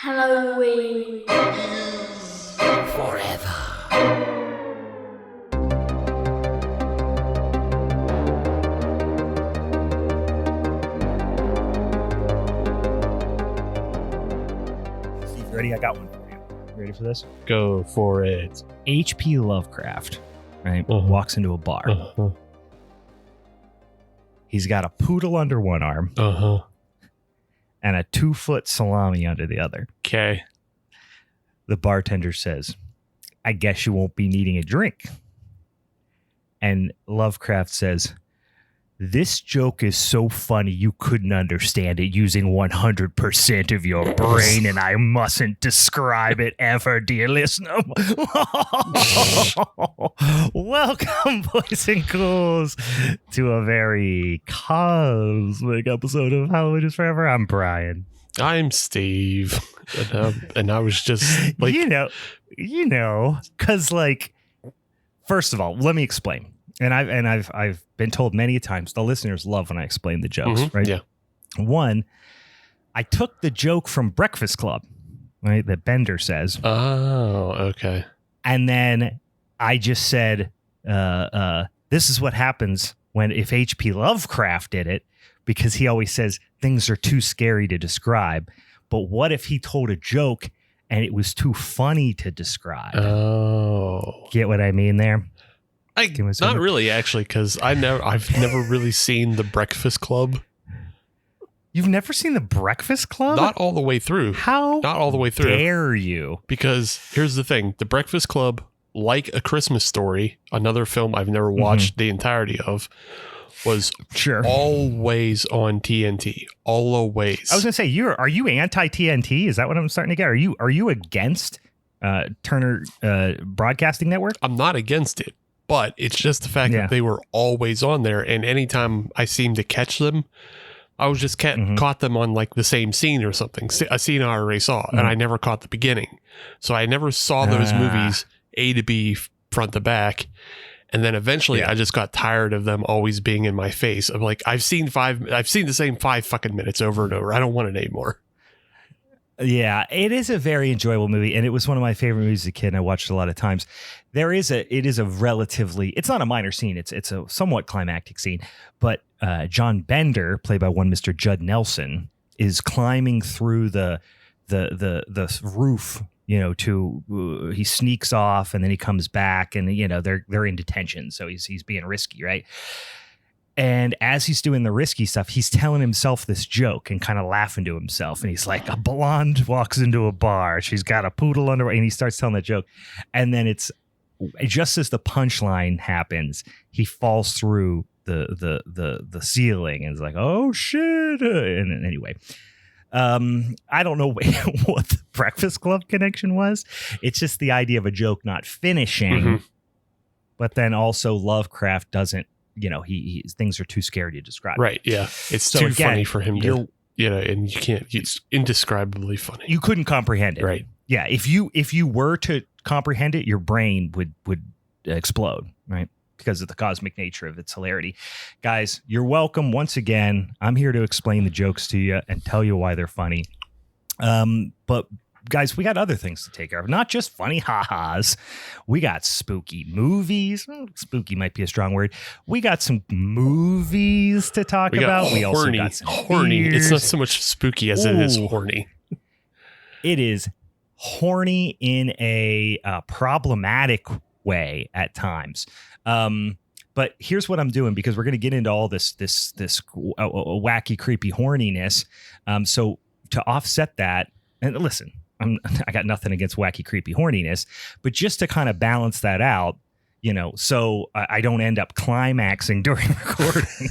Halloween Forever. Steve, ready? I got one for you. You ready for this? Go for it. H.P. Lovecraft, right, walks into a bar. He's got a poodle under one arm and a 2-foot salami under the other. Okay. The bartender says, I guess you won't be needing a drink. And Lovecraft says, this joke is so funny you couldn't understand it using 100% of your brain, and I mustn't describe it ever, dear listener. Welcome, boys and ghouls, to a very cosmic episode of Halloween is Forever. I'm Brian. I'm Steve. And I was just like... You know, because, like, first of all, let me explain. And I've been told many times, the listeners love when I explain the jokes, right? Yeah. One, I took the joke from Breakfast Club, right? That Bender says. Oh, okay. And then I just said, this is what happens if H.P. Lovecraft did it, because he always says things are too scary to describe. But what if he told a joke and it was too funny to describe? Oh. Get what I mean there? Not really, actually, because I've never really seen The Breakfast Club. You've never seen The Breakfast Club? Not all the way through. How? Not all the way through. Dare you? Because here's the thing: The Breakfast Club, like A Christmas Story, another film I've never watched the entirety of, was always on TNT. Always. I was gonna say, are you anti TNT? Is that what I'm starting to get? Are you against Turner Broadcasting Network? I'm not against it. But it's just the fact that they were always on there, and anytime I seemed to catch them, I was just caught them on like the same scene or something, a scene I already saw, and I never caught the beginning. So I never saw those movies A to B, front to back, and then eventually I just got tired of them always being in my face. I'm like, I've seen the same 5 fucking minutes over and over. I don't want it anymore. Yeah, it is a very enjoyable movie, and it was one of my favorite movies as a kid, and I watched it a lot of times. It is a relatively, it's not a minor scene, it's a somewhat climactic scene, but John Bender, played by one Mr. Judd Nelson, is climbing through the roof, he sneaks off, and then he comes back, and they're in detention, so he's being risky, right? And as he's doing the risky stuff, he's telling himself this joke and kind of laughing to himself. And he's like, a blonde walks into a bar. She's got a poodle under, and he starts telling the joke. And then it's just as the punchline happens, he falls through the ceiling and is like, oh shit. And anyway, I don't know what the Breakfast Club connection was. It's just the idea of a joke not finishing, but then also Lovecraft doesn't. He things are too scary to describe. Right. Yeah. It's too funny for him to, and you can't, it's indescribably funny. You couldn't comprehend it. Right. Yeah. If you were to comprehend it, your brain would explode. Right. Because of the cosmic nature of its hilarity. Guys, you're welcome. Once again, I'm here to explain the jokes to you and tell you why they're funny. But guys, we got other things to take care of. Not just funny ha-has. We got spooky movies. Spooky might be a strong word. We got some movies to talk about. We also got some horny. beers. It's not so much spooky as it is horny. It is horny in a problematic way at times. But here's what I'm doing, because we're going to get into all this wacky, creepy horniness. So to offset that, and listen, I got nothing against wacky, creepy horniness, but just to kind of balance that out, so I don't end up climaxing during recording,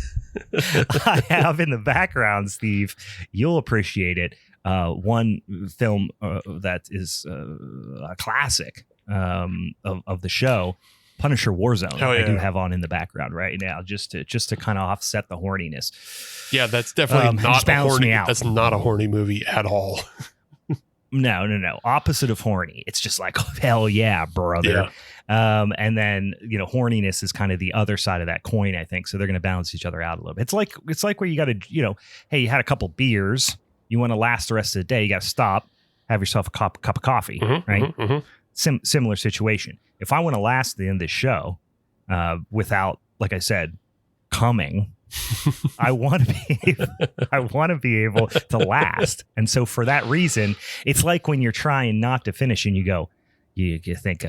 I have in the background, Steve, you'll appreciate it, one film that is a classic of the show, Punisher Warzone. Oh, yeah. I do have on in the background right now, just to kind of offset the horniness. Yeah, that's definitely not a horny. That's not a horny movie at all. No. Opposite of horny. It's just like, oh, hell yeah, brother. Yeah. And then, horniness is kind of the other side of that coin, I think. So they're going to balance each other out a little bit. It's like where you got to, hey, you had a couple beers. You want to last the rest of the day. You got to stop, have yourself a cup of coffee, right? Similar situation. If I want to last the end of this show without, like I said, coming, I want to be able to last. And so for that reason, it's like when you're trying not to finish and you go, you think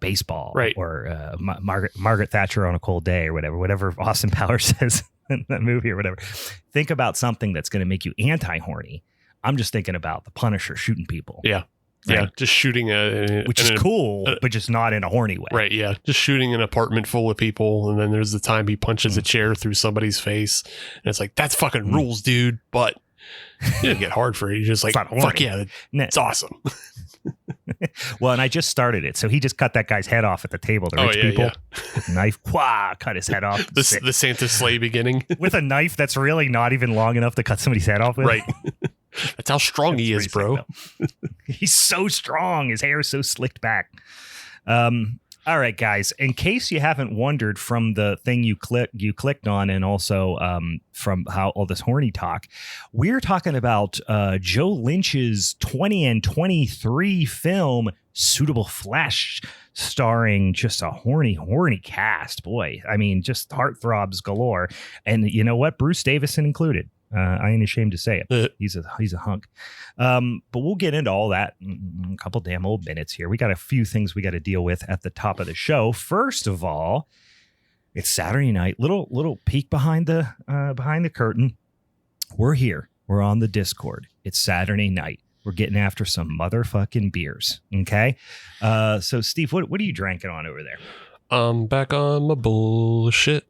baseball, right? Or Margaret Thatcher on a cold day, or whatever Austin Powers says in that movie or whatever. Think about something that's going to make you anti-horny. I'm just thinking about the Punisher shooting people. Yeah. Right? Yeah. Just shooting which is cool, but just not in a horny way. Right. Yeah. Just shooting an apartment full of people. And then there's the time he punches a chair through somebody's face. And it's like, that's fucking rules, dude. But you didn't get hard for it. You're just like, fuck yeah. It's awesome. Well, and I just started it. So he just cut that guy's head off at the table. The rich people. With a knife. Cut his head off. The Santa sleigh beginning. With a knife that's really not even long enough to cut somebody's head off with. Right. That's how strong he is, bro. He's so strong. His hair is so slicked back. All right, guys. In case you haven't wondered from the thing you clicked on, and also from how all this horny talk, we're talking about Joe Lynch's 20 and 23 film Suitable Flesh, starring just a horny cast. Boy, I mean, just heartthrobs galore. And you know what? Bruce Davison included. I ain't ashamed to say it. He's a hunk. But we'll get into all that in a couple damn old minutes here. We got a few things we got to deal with at the top of the show. First of all, it's Saturday night. Little peek behind the curtain. We're here. We're on the Discord. It's Saturday night. We're getting after some motherfucking beers. Okay. So Steve, what are you drinking on over there? Back on my bullshit.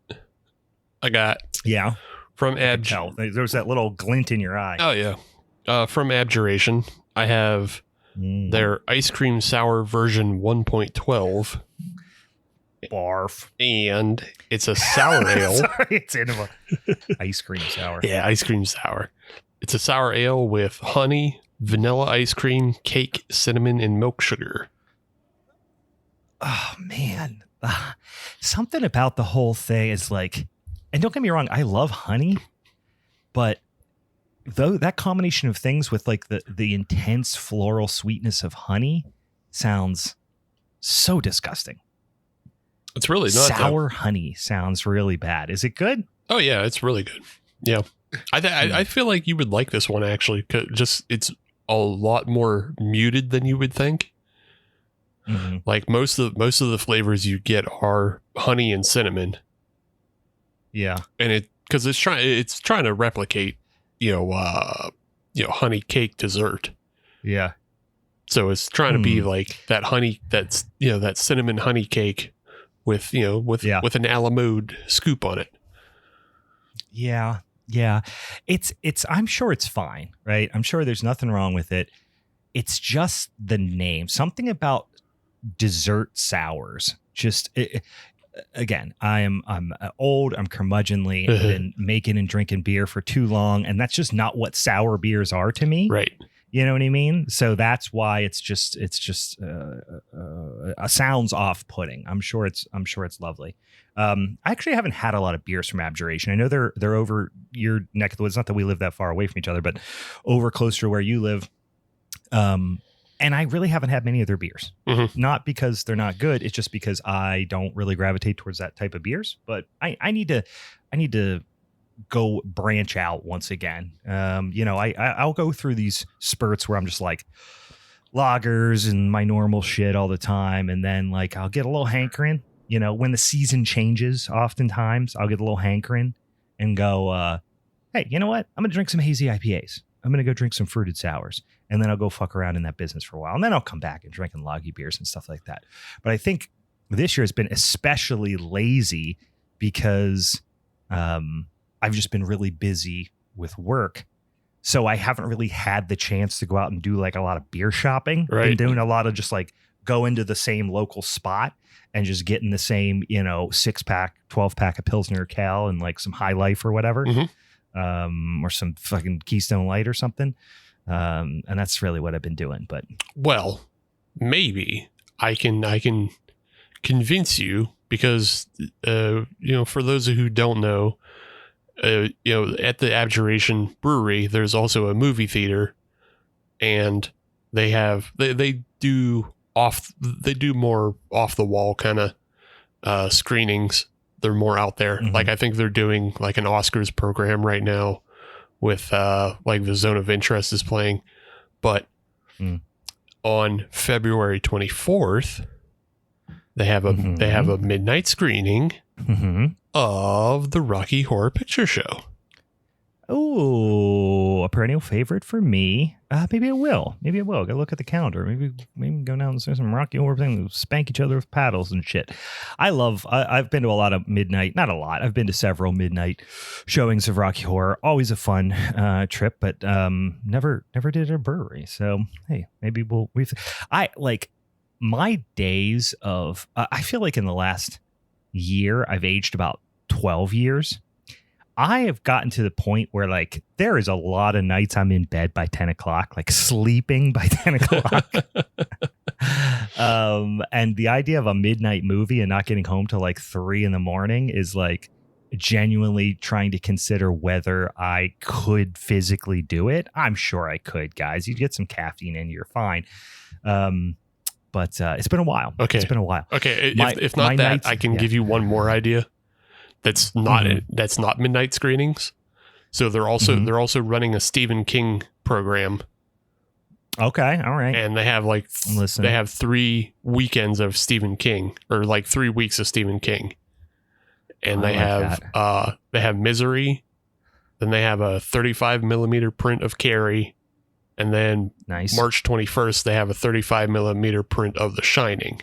I got from there's that little glint in your eye. Oh yeah. From Abjuration, I have their ice cream sour version 1.12. Barf. And it's a sour ale. Sorry, it's in a ice cream sour. Yeah, ice cream sour. It's a sour ale with honey, vanilla ice cream, cake, cinnamon, and milk sugar. Oh man, something about the whole thing is like. And don't get me wrong, I love honey, but though that combination of things with like the intense floral sweetness of honey sounds so disgusting. It's really not. Sour honey sounds really bad. Is it good? Oh yeah, it's really good. Yeah, I feel like you would like this one actually. 'Cause just it's a lot more muted than you would think. Mm-hmm. Like most of the flavors you get are honey and cinnamon. Yeah, and because it's trying to replicate, honey cake dessert. Yeah, so it's trying to be like that honey, that cinnamon honey cake with an a la mode scoop on it. Yeah, it's. I'm sure it's fine, right? I'm sure there's nothing wrong with it. It's just the name, something about dessert sours. Again, I'm old, I'm curmudgeonly, I've been making and drinking beer for too long, and that's just not what sour beers are to me. Right. You know what I mean? So that's why it's just sounds off-putting. I'm sure it's lovely. I actually haven't had a lot of beers from Abjuration. I know they're over your neck of the woods. Not that we live that far away from each other, but over closer to where you live. And I really haven't had many of their beers. Mm-hmm. Not because they're not good. It's just because I don't really gravitate towards that type of beers. But I need to go branch out once again. I'll go through these spurts where I'm just like lagers and my normal shit all the time. And then like I'll get a little hankering, when the season changes, oftentimes I'll get a little hankering and go, hey, you know what? I'm going to drink some hazy IPAs. I'm going to go drink some fruited sours. And then I'll go fuck around in that business for a while. And then I'll come back and drinking laggy beers and stuff like that. But I think this year has been especially lazy because I've just been really busy with work. So I haven't really had the chance to go out and do like a lot of beer shopping. Right. Been doing a lot of just like go into the same local spot and just getting the same, 6-pack, 12-pack of Pilsner Cal and like some High Life or whatever. Mm-hmm. Or some fucking Keystone Light or something. And that's really what I've been doing. But maybe I can convince you because for those who don't know, at the Abjuration Brewery, there's also a movie theater and they do more off the wall kind of screenings. They're more out there. Mm-hmm. Like I think they're doing like an Oscars program right now with like the Zone of Interest is playing. But on February 24th, they have a midnight screening of the Rocky Horror Picture Show. Oh, a perennial favorite for me. Maybe I will. Go look at the calendar. Maybe go down and see some Rocky Horror thing, spank each other with paddles and shit. I've been to a lot of midnight, not a lot. I've been to several midnight showings of Rocky Horror. Always a fun trip, but never did it at a brewery. So hey, maybe I like my days of. I feel like in the last year I've aged about 12 years. I have gotten to the point where like there is a lot of nights I'm in bed by 10 o'clock, like sleeping by 10 o'clock. And the idea of a midnight movie and not getting home till like 3 a.m. is like genuinely trying to consider whether I could physically do it. I'm sure I could, guys. You get some caffeine in, you're fine. But it's been a while. Okay. It's been a while. Okay. If not that, nights, I can give you one more idea. That's not midnight screenings. So they're also running a Stephen King program. Okay, all right. And they have 3 weekends of Stephen King, or like 3 weeks of Stephen King. And they have Misery, then they have a 35 millimeter print of Carrie, and then March 21st they have a 35 millimeter print of The Shining.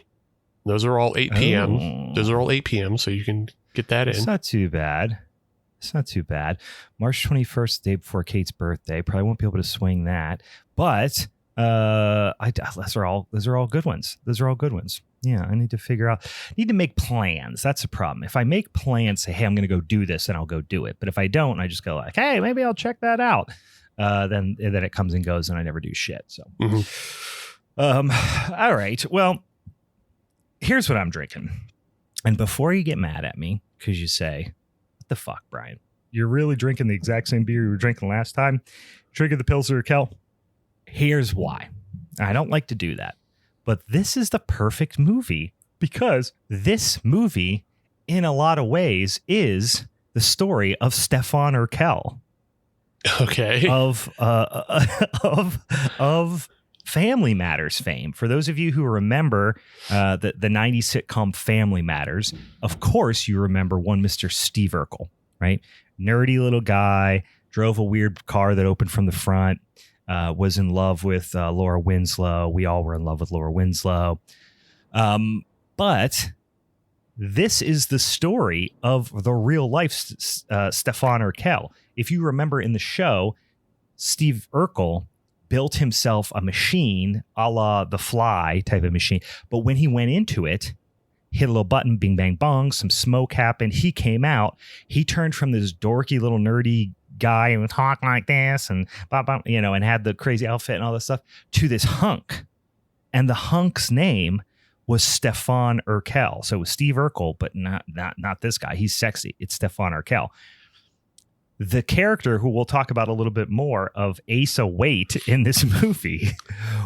Those are all 8 p.m. Oh. Those are all 8 p.m. So you can get that in. It's not too bad. March 21st, day before Kate's birthday. Probably won't be able to swing that. But those are all good ones. Yeah, I need to make plans. That's a problem. If I make plans, say, hey, I'm going to go do this, and I'll go do it. But if I don't, I just go like, hey, maybe I'll check that out. Then it comes and goes, and I never do shit. So, all right. Well, here's what I'm drinking. And before you get mad at me, because you say, what the fuck, Brian? You're really drinking the exact same beer you were drinking last time? Drinking the Pilsner Kel? Here's why. I don't like to do that. But this is the perfect movie, because this movie, in a lot of ways, is the story of Stefan Urkel. Okay. Of Family Matters fame. For those of you who remember the 90s sitcom Family Matters, of course you remember one Mr. Steve Urkel, right? Nerdy little guy, drove a weird car that opened from the front, was in love with Laura Winslow. We all were in love with Laura Winslow. But this is the story of the real life Stefan Urkel. If you remember in the show, Steve Urkel built himself a machine a la The Fly type of machine. But when he went into it, hit a little button, bing, bang, bong, some smoke happened. He came out. He turned from this dorky little nerdy guy and would talk like this and blah, blah, and had the crazy outfit and all this stuff to this hunk. And the hunk's name was Stefan Urkel. So it was Steve Urkel, but not this guy. He's sexy. It's Stefan Urkel. The character who we'll talk about a little bit more of Asa Waite in this movie,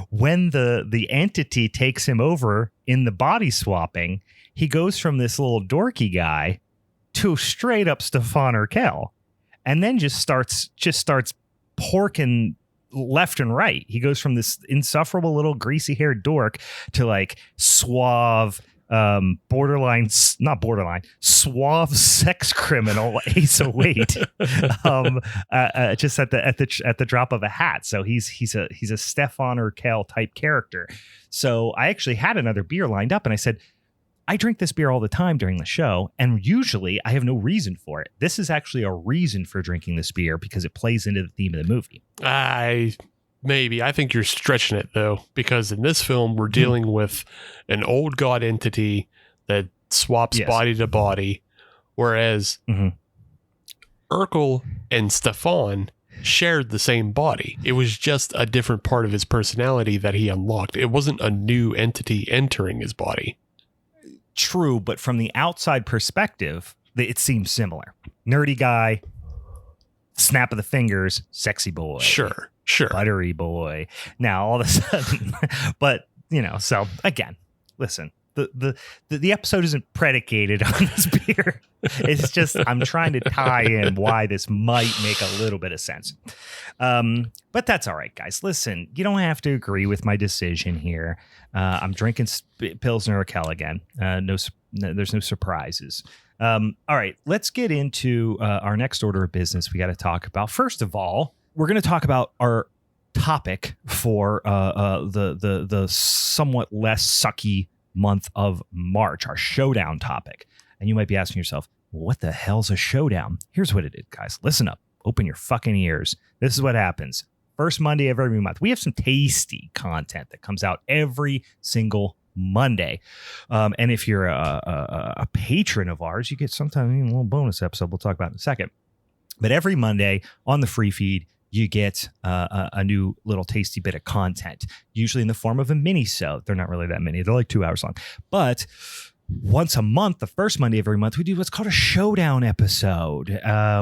when the entity takes him over in the body swapping, he goes from this little dorky guy to straight up Stefan Urkel, and then just starts porking left and right. He goes from this insufferable little greasy haired dork to like suave, suave sex criminal Asa Waite, just at the drop of a hat. So he's a Stefan Urkel type character. So I actually had another beer lined up, and I said, I drink this beer all the time during the show, and usually I have no reason for it. This is actually a reason for drinking this beer because it plays into the theme of the movie. I think you're stretching it, though, because in this film, we're dealing with an old god entity that swaps body to body, whereas Urkel and Stefan shared the same body. It was just a different part of his personality that he unlocked. It wasn't a new entity entering his body. True, but from the outside perspective, it seems similar. Nerdy guy, snap of the fingers, sexy boy. Sure. Sure. Buttery boy. Now, all of a sudden, but, so again, listen, the episode isn't predicated on this beer. It's just I'm trying to tie in why this might make a little bit of sense. But that's all right, guys. Listen, you don't have to agree with my decision here. I'm drinking Pilsner Urquell again. There's no surprises. All right, let's get into our next order of business we got to talk about. First of all, we're going to talk about our topic for the somewhat less sucky month of March, our showdown topic. And you might be asking yourself, what the hell's a showdown? Here's what it is, guys. Listen up. Open your fucking ears. This is what happens. First Monday of every month, we have some tasty content that comes out every single Monday. And if you're a patron of ours, you get sometimes a little bonus episode we'll talk about in a second. But every Monday on the free feed, you get a new little tasty bit of content, usually in the form of a mini-sode. They're not really that many. They're like 2 hours long. But once a month, the first Monday of every month, we do what's called a showdown episode,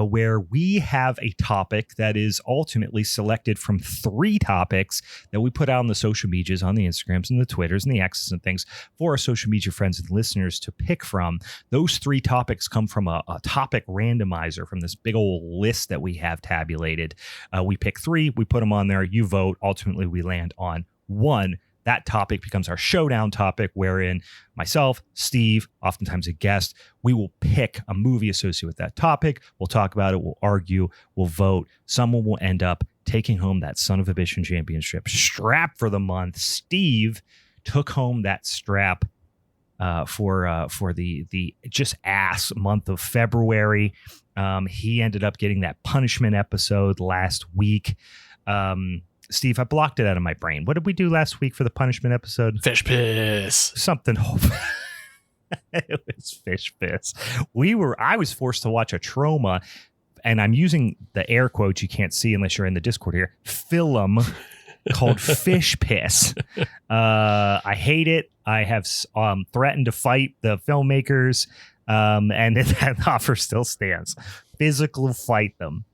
where we have a topic that is ultimately selected from 3 topics that we put out on the social medias, on the Instagrams and the Twitters and the X's and things for our social media friends and listeners to pick from. Those 3 topics come from a topic randomizer from this big old list that we have tabulated. We pick 3, we put them on there, you vote. Ultimately, we land on 1. That topic becomes our showdown topic, wherein myself, Steve, oftentimes a guest, we will pick a movie associated with that topic. We'll talk about it. We'll argue. We'll vote. Someone will end up taking home that son of a bitchin' championship strap for the month. Steve took home that strap for the just ass month of February. He ended up getting that punishment episode last week. Steve, I blocked it out of my brain. What did we do last week for the punishment episode? Fish piss. Something. It was fish piss. I was forced to watch a trauma, and I'm using the air quotes you can't see unless you're in the Discord here, film called Fish Piss. I hate it. I have threatened to fight the filmmakers, and that offer still stands. Physically fight them.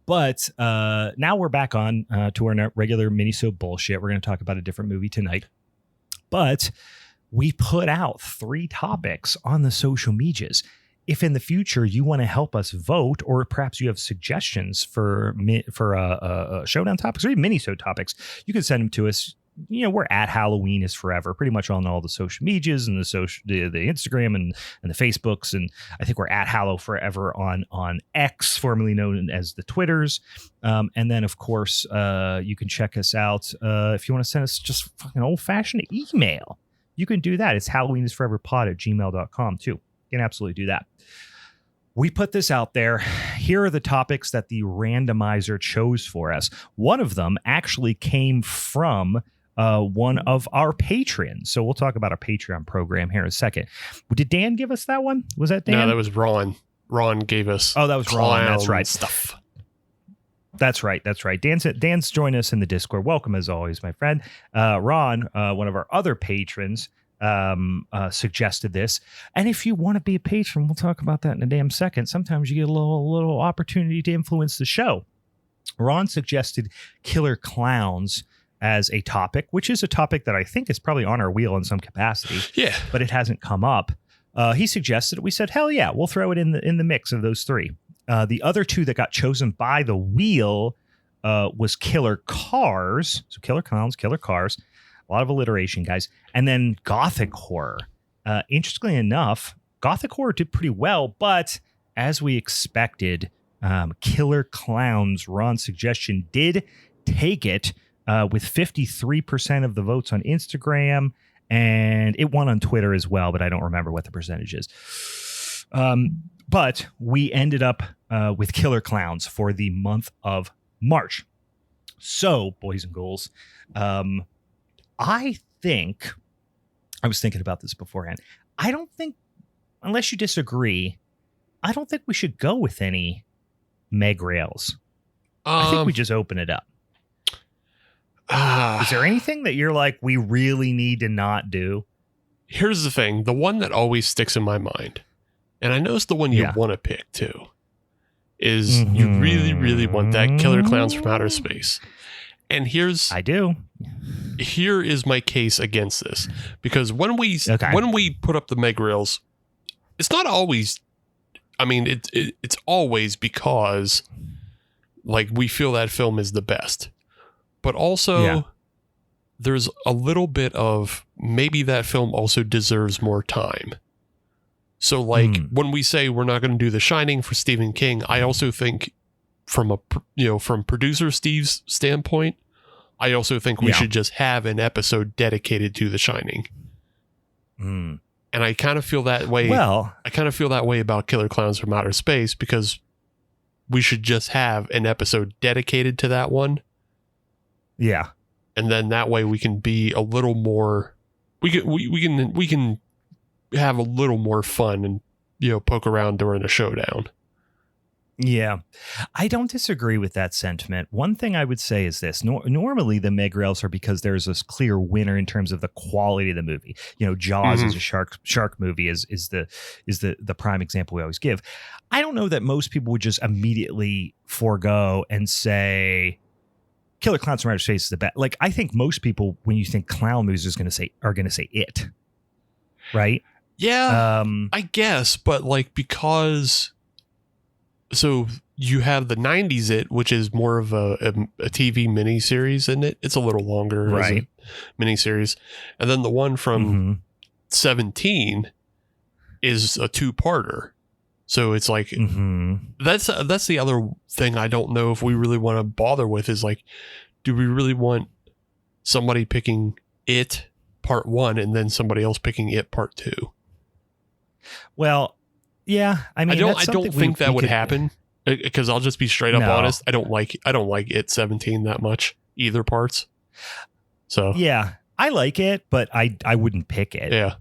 But now we're back on to our regular Minisode bullshit. We're going to talk about a different movie tonight. But we put out 3 topics on the social medias. If in the future you want to help us vote, or perhaps you have suggestions for showdown topics or even Minisode topics, you can send them to us. We're at Halloween is Forever, pretty much on all the social medias and the Instagram and the Facebooks, and I think we're at Hallow Forever on X, formerly known as the Twitters. And then, of course, you can check us out if you want to send us just fucking old-fashioned email. You can do that. It's HalloweenIsForeverPod@gmail.com too. You can absolutely do that. We put this out there. Here are the topics that the randomizer chose for us. One of them actually came from one of our patrons. So we'll talk about our Patreon program here in a second. Did Dan give us that one? Was that Dan? No, that was Ron. Ron gave us. Oh, that was Ron. That's right. Stuff. That's right. Dan's joined us in the Discord. Welcome as always, my friend. Ron, one of our other patrons, suggested this. And if you want to be a patron, we'll talk about that in a damn second. Sometimes you get a little opportunity to influence the show. Ron suggested killer clowns as a topic, which is a topic that I think is probably on our wheel in some capacity. Yeah. But it hasn't come up. He suggested it. We said, hell yeah, we'll throw it in the mix of those 3. The other 2 that got chosen by the wheel was killer cars. So killer clowns, killer cars. A lot of alliteration, guys. And then gothic horror. Interestingly enough, gothic horror did pretty well, but as we expected, killer clowns, Ron's suggestion, did take it with 53% of the votes on Instagram, and it won on Twitter as well, but I don't remember what the percentage is. But we ended up with killer clowns for the month of March. So, boys and ghouls, I think, I was thinking about this beforehand, I don't think, unless you disagree, I don't think we should go with any Meg Rails. I think we just open it up. Is there anything that you're like, we really need to not do? Here's the thing. The one that always sticks in my mind, and I know it's the one you want to pick too, is you really, really want that Killer Clowns from Outer Space. And here is my case against this, because when we put up the Meg Rails, it's not always, I mean, it's always because like we feel that film is the best, but also there's a little bit of maybe that film also deserves more time. So like when we say we're not going to do The Shining for Stephen King, I also think from producer Steve's standpoint, I also think we should just have an episode dedicated to The Shining. And I kind of feel that way. Well, I kind of feel that way about Killer Clowns from Outer Space, because we should just have an episode dedicated to that one. Yeah. And then that way we can be a little more, we can have a little more fun and, poke around during a showdown. Yeah, I don't disagree with that sentiment. One thing I would say is this. Normally the Meg Rails are because there's this clear winner in terms of the quality of the movie. Jaws is a shark movie is the prime example we always give. I don't know that most people would just immediately forego and say Killer Clowns from Outer Space is the best. Like, I think most people, when you think clown movies, are going to say it. Right? Yeah, I guess, but like, because so you have the 90s It, which is more of a TV miniseries, isn't it? It's a little longer, right? As a miniseries. And then the one from 17 is a 2-parter. So it's like, that's the other thing I don't know if we really want to bother with, is like, do we really want somebody picking It Part 1 and then somebody else picking It Part 2? Well, yeah, I mean, I don't think that would happen, because I'll just be straight up honest. I don't like It 17 that much, either parts. So yeah, I like it, but I wouldn't pick it. Yeah.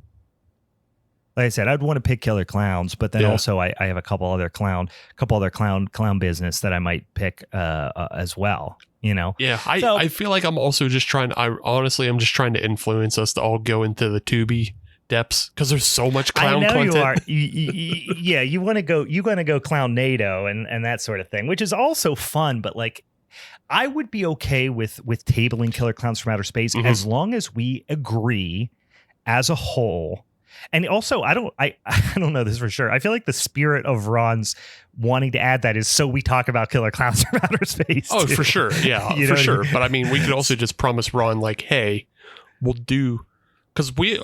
Like I said, I'd want to pick Killer Clowns, but then also I have a couple other clown business that I might pick as well. Yeah, I feel like I'm also just trying. I'm just trying to influence us to all go into the Tubi depths, because there's so much clown content. You are. Yeah, you want to go clown NATO and that sort of thing, which is also fun. But like, I would be okay with tabling Killer Clowns from Outer Space as long as we agree as a whole. And also, I don't know this for sure. I feel like the spirit of Ron's wanting to add that is so we talk about Killer Clowns from Outer Space. Oh, for sure. Yeah, for sure. But I mean, we could also just promise Ron, like, hey, we'll do, because we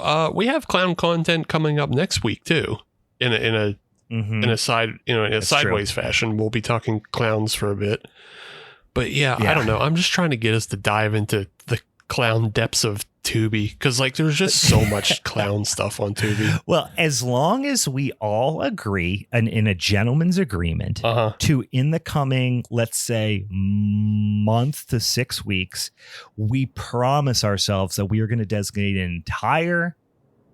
have clown content coming up next week too, in a sideways fashion. We'll be talking clowns for a bit. But yeah, I don't know. I'm just trying to get us to dive into the clown depths of Tubi, because like there's just so much clown stuff on Tubi. Well, as long as we all agree, and in a gentleman's agreement, to in the coming, let's say, month to 6 weeks, we promise ourselves that we are going to designate an entire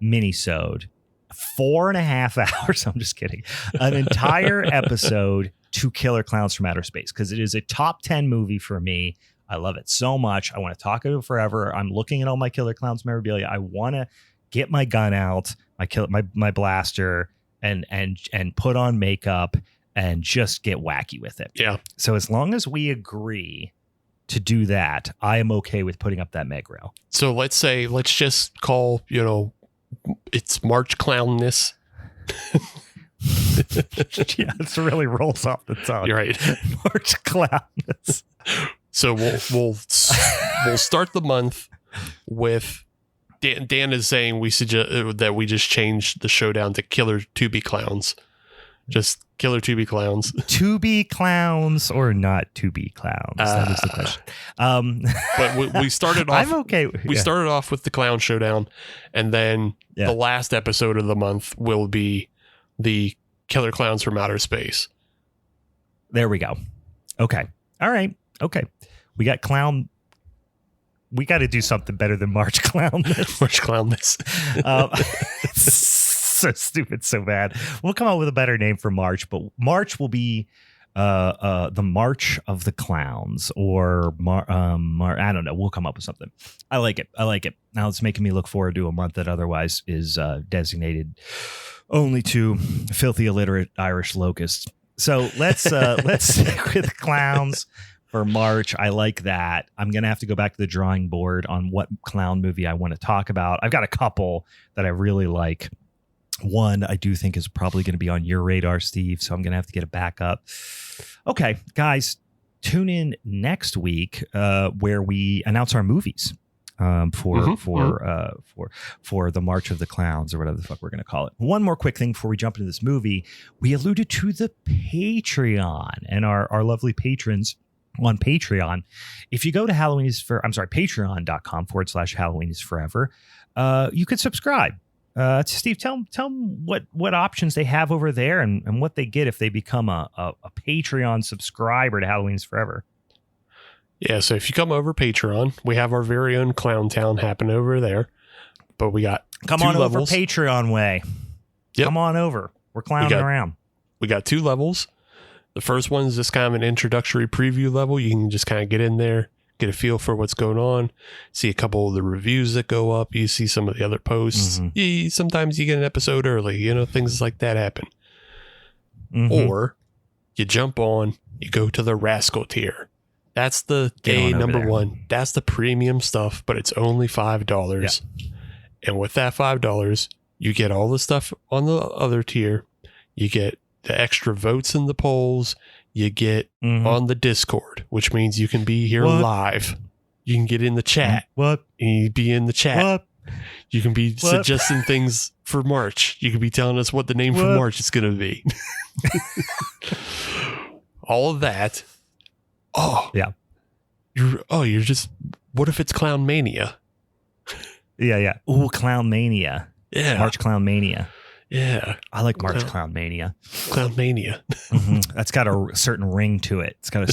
minisode, 4.5 hours. I'm just kidding. An entire episode to Killer Clowns from Outer Space, because it is a top 10 movie for me. I love it so much. I want to talk about it forever. I'm looking at all my Killer Clowns memorabilia. I want to get my gun out, my blaster, and put on makeup and just get wacky with it. Yeah. So as long as we agree to do that, I am okay with putting up that Meg Rail. So let's just call, it's March Clownness. Yeah, it really rolls off the tongue. You're right. March Clownness. So we'll start the month with Dan is saying we suggest that we just change the showdown to Killer Tubi Clowns. Just Killer Tubi Clowns. Tubi Clowns or not Tubi Clowns? That is the question. But we started off. I'm okay. We started off with the Clown Showdown, and then the last episode of the month will be the Killer Clowns from Outer Space. There we go. Okay. All right. Okay. We got clown. We got to do something better than March Clownness. March Clownness. So stupid, so bad. We'll come up with a better name for March, but March will be the March of the Clowns, or I don't know. We'll come up with something. I like it. Now it's making me look forward to a month that otherwise is designated only to filthy illiterate Irish locusts. So let's stick with clowns for March. I like that. I'm gonna have to go back to the drawing board on what clown movie I want to talk about. I've got a couple that I really like. One I do think is probably going to be on your radar, Steve. So I'm gonna have to get it back up. Okay, guys, tune in next week where we announce our movies. For the March of the Clowns, or whatever the fuck we're going to call it. One more quick thing before we jump into this movie. We alluded to the Patreon and our lovely patrons on Patreon. If you go to patreon.com/Halloween is forever, you could subscribe. Steve, tell them what options they have over there and what they get if they become a Patreon subscriber to Halloween is Forever. Yeah, so if you come over Patreon, we have our very own Clown Town happen over there. But we got come two on levels. Over Patreon way. Yep. Come on over. We're clowning around. We got 2 levels. The first one is just kind of an introductory preview level. You can just kind of get in there, get a feel for what's going on, see a couple of the reviews that go up. You see some of the other posts. Mm-hmm. Sometimes you get an episode early. Things like that happen. Mm-hmm. Or you jump on, you go to the Rascal tier. That's the day number one. That's the premium stuff, but it's only $5. Yeah. And with that $5, you get all the stuff on the other tier. You get the extra votes in the polls. You get on the Discord, which means you can be here live. You can get in the chat. And you be in the chat. You can be suggesting things for March. You can be telling us what the name for March is going to be. All of that. Oh, yeah. You're just, what if it's Clown Mania? Yeah. Ooh, Clown Mania. Yeah. March Clown Mania. Yeah. I like March Clown Mania. Clown Mania. That's got a certain ring to it. So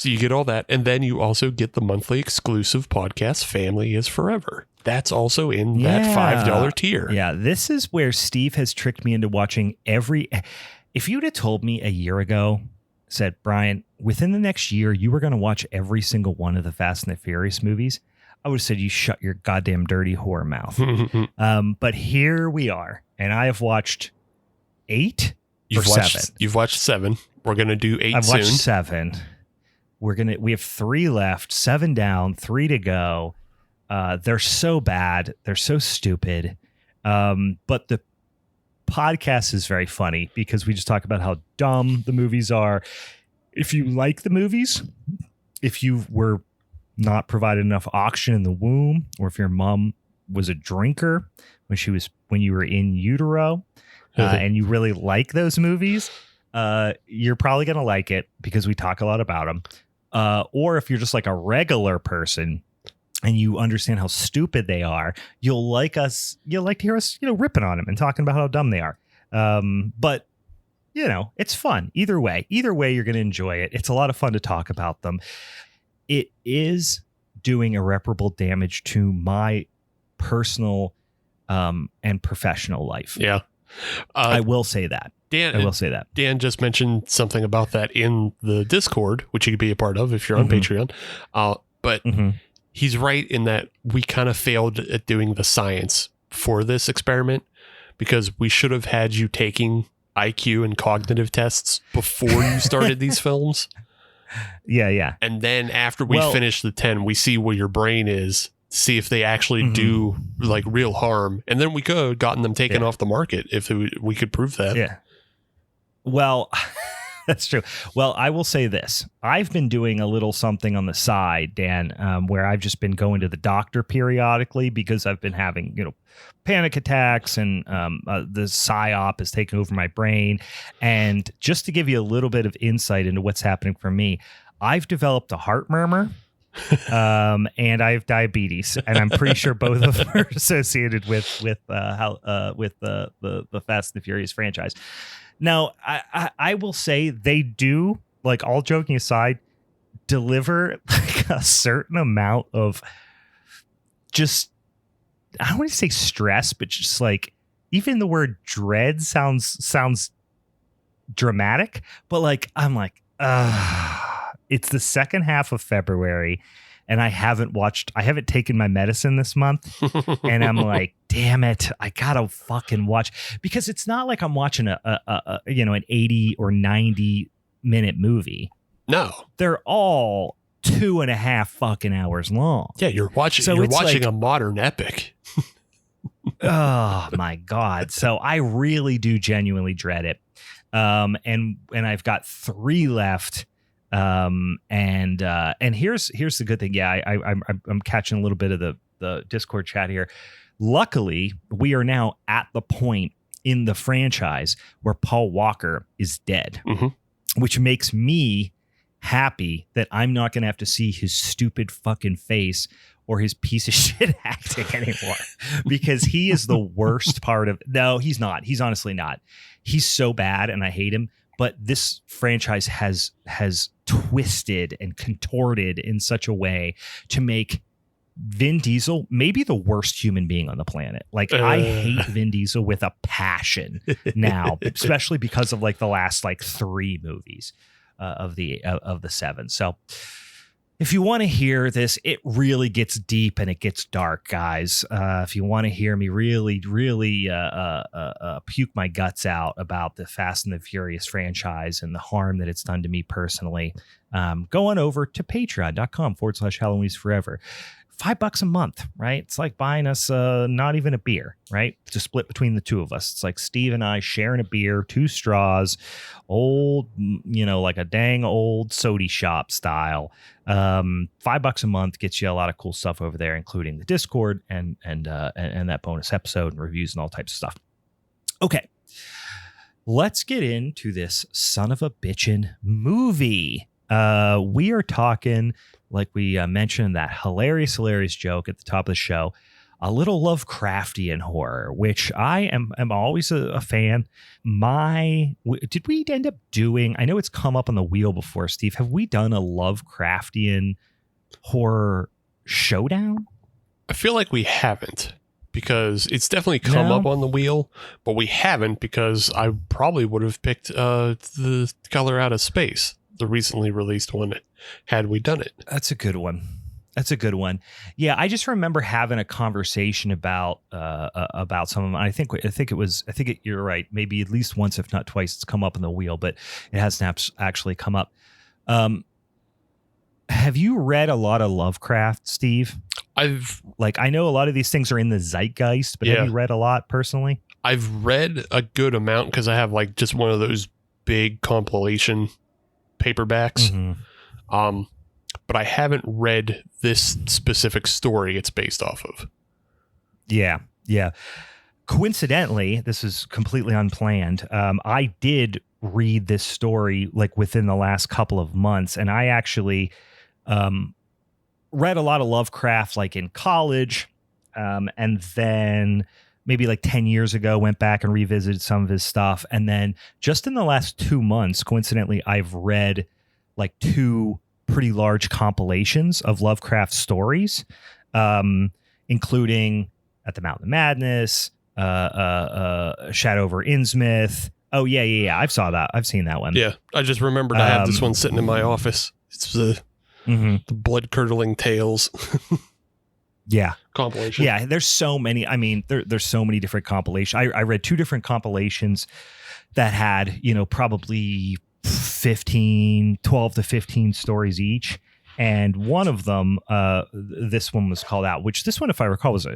you get all that. And then you also get the monthly exclusive podcast, Family is Forever. That's also in that $5 tier. Yeah. This is where Steve has tricked me into watching if you'd have told me a year ago, said, Brian, within the next year, you were going to watch every single one of the Fast and the Furious movies, I would have said, you shut your goddamn dirty whore mouth. But here we are. And I have watched 8 or 7. You've watched 7. We're going to do 8 I've soon. Watched 7. We have 3 left, 7 down, 3 to go. They're so bad. They're so stupid. But the podcast is very funny because we just talk about how dumb the movies are. If you like the movies, if you were not provided enough oxygen in the womb, or if your mom was a drinker when you were in utero, and you really like those movies, you're probably going to like it because we talk a lot about them. Or if you're just like a regular person and you understand how stupid they are, you'll like to hear us, ripping on them and talking about how dumb they are. But it's fun. Either way, you're going to enjoy it. It's a lot of fun to talk about them. It is doing irreparable damage to my personal and professional life. Yeah. I will say that. Dan just mentioned something about that in the Discord, which you could be a part of if you're on Patreon. But he's right in that we kind of failed at doing the science for this experiment because we should have had you taking IQ and cognitive tests before you started these films. Yeah. And then after we finish the 10, we see where your brain is, see if they actually do like real harm. And then we could have gotten them taken off the market if we could prove that. Yeah. Well, that's true. Well, I will say this. I've been doing a little something on the side, Dan, where I've just been going to the doctor periodically because I've been having, panic attacks and the psyop has taken over my brain. And just to give you a little bit of insight into what's happening for me, I've developed a heart murmur and I have diabetes. And I'm pretty sure both of them are associated with the Fast and the Furious franchise. Now, I will say they do, like, all joking aside, deliver like a certain amount of just, I don't want to say stress, but just like, even the word dread sounds dramatic, but like, I'm like, it's the second half of February. and I haven't taken my medicine this month. And I'm like, damn it, I gotta fucking watch, because it's not like I'm watching an 80 or 90 minute movie. No, they're all 2.5 fucking hours long. Yeah, you're watching like a modern epic. Oh my God. So I really do genuinely dread it. And I've got 3 left. And here's the good thing. Yeah, I'm catching a little bit of the Discord chat here. Luckily, we are now at the point in the franchise where Paul Walker is dead, which makes me happy that I'm not going to have to see his stupid fucking face or his piece of shit acting anymore, because he is the worst part of. No, he's not. He's honestly not. He's so bad, and I hate him. But this franchise has twisted and contorted in such a way to make Vin Diesel maybe the worst human being on the planet. Like, I hate Vin Diesel with a passion now, especially because of like the last like 3 movies of the 7. So if you want to hear this, it really gets deep and it gets dark, guys. If you want to hear me really puke my guts out about the Fast and the Furious franchise and the harm that it's done to me personally, go on over to patreon.com/Halloweens Forever. $5 a month, right? It's like buying us not even a beer, right? To split between the 2 of us. It's like Steve and I sharing a beer, 2 straws, old, like a dang old soda shop style. $5 a month gets you a lot of cool stuff over there, including the Discord and that bonus episode and reviews and all types of stuff. Okay, let's get into this son of a bitchin' movie. We are talking, like we mentioned, that hilarious joke at the top of the show, a little Lovecraftian horror, which I am always a fan. Did we end up doing, I know it's come up on the wheel before, Steve, have we done a Lovecraftian horror showdown? I feel like we haven't, because it's definitely come up on the wheel, but we haven't, because I probably would have picked the Color Out of Space, the recently released one, had we done it. That's a good one. Yeah, I just remember having a conversation about some of them. I think you're right. Maybe at least once, if not twice, it's come up in the wheel, but it hasn't actually come up. Have you read a lot of Lovecraft, Steve? I know a lot of these things are in the zeitgeist, but have you read a lot personally? I've read a good amount, because I have like just one of those big compilation paperbacks. But I haven't read this specific story it's based off of. Yeah. Coincidentally, this is completely unplanned. I did read this story like within the last couple of months, and I actually read a lot of Lovecraft like in college, and then maybe like 10 years ago went back and revisited some of his stuff, and then just in the last 2 months, coincidentally, I've read like 2 pretty large compilations of Lovecraft stories, including At the Mountain of Madness, Shadow over Innsmouth. Oh yeah. I've seen that one. Yeah, I just remembered I have this one sitting in my office. It's the blood curdling tales. Yeah, compilation. Yeah, there's so many. I mean, there's so many different compilations. I read 2 different compilations that had probably 12 to 15 stories each, and one of them, this one was called out, which this one, if I recall, was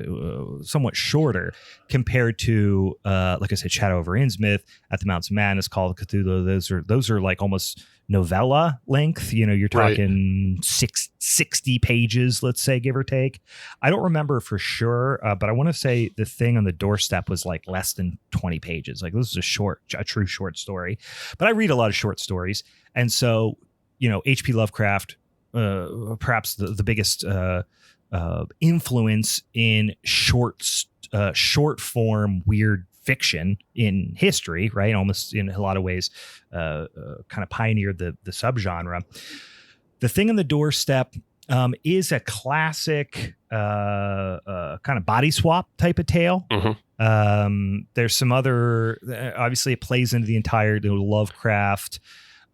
somewhat shorter compared to like I said, Shadow over Innsmouth, At the Mountains of Madness, Call of Cthulhu. Those are like almost novella length. You're talking 60 pages, let's say, give or take. I don't remember for sure, but I want to say The Thing on the Doorstep was like less than 20 pages. Like, this is a true short story. But I read a lot of short stories, and so H.P. Lovecraft, perhaps the biggest influence in short form weird fiction in history, right? Almost in a lot of ways, kind of pioneered the subgenre. The Thing on the Doorstep is a classic kind of body swap type of tale. There's some other, obviously it plays into the entire Lovecraft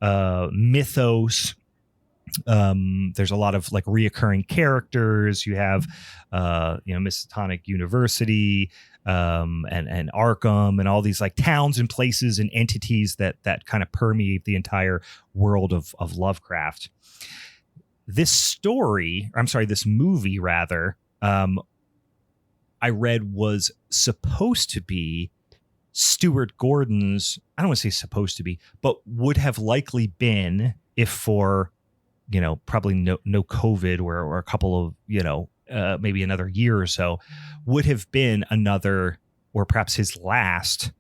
mythos There's a lot of like reoccurring characters. You have, Miskatonic University, and Arkham, and all these like towns and places and entities that kind of permeate the entire world of Lovecraft. This movie rather, I read was supposed to be Stuart Gordon's. I don't want to say supposed to be, but would have likely been, if for probably no COVID or a couple of, maybe another year or so, would have been another, or perhaps his last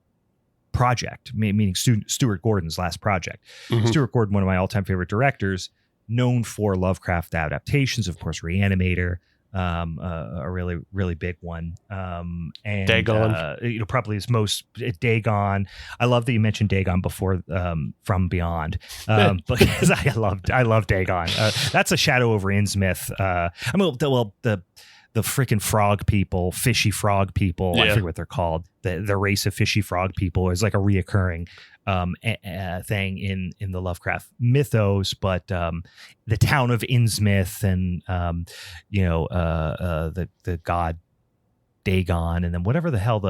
project, meaning Stuart Gordon's last project. Mm-hmm. Stuart Gordon, one of my all-time favorite directors, known for Lovecraft adaptations, of course, Reanimator, a really, really big one. And Dagon, probably his most Dagon. I love that you mentioned Dagon before, From Beyond, because I love Dagon. That's a shadow over Innsmouth. The freaking frog people, fishy frog people. I forget what they're called. The race of fishy frog people is like a reoccurring thing in the Lovecraft mythos. But the town of Innsmouth, and the god Dagon, and then whatever the hell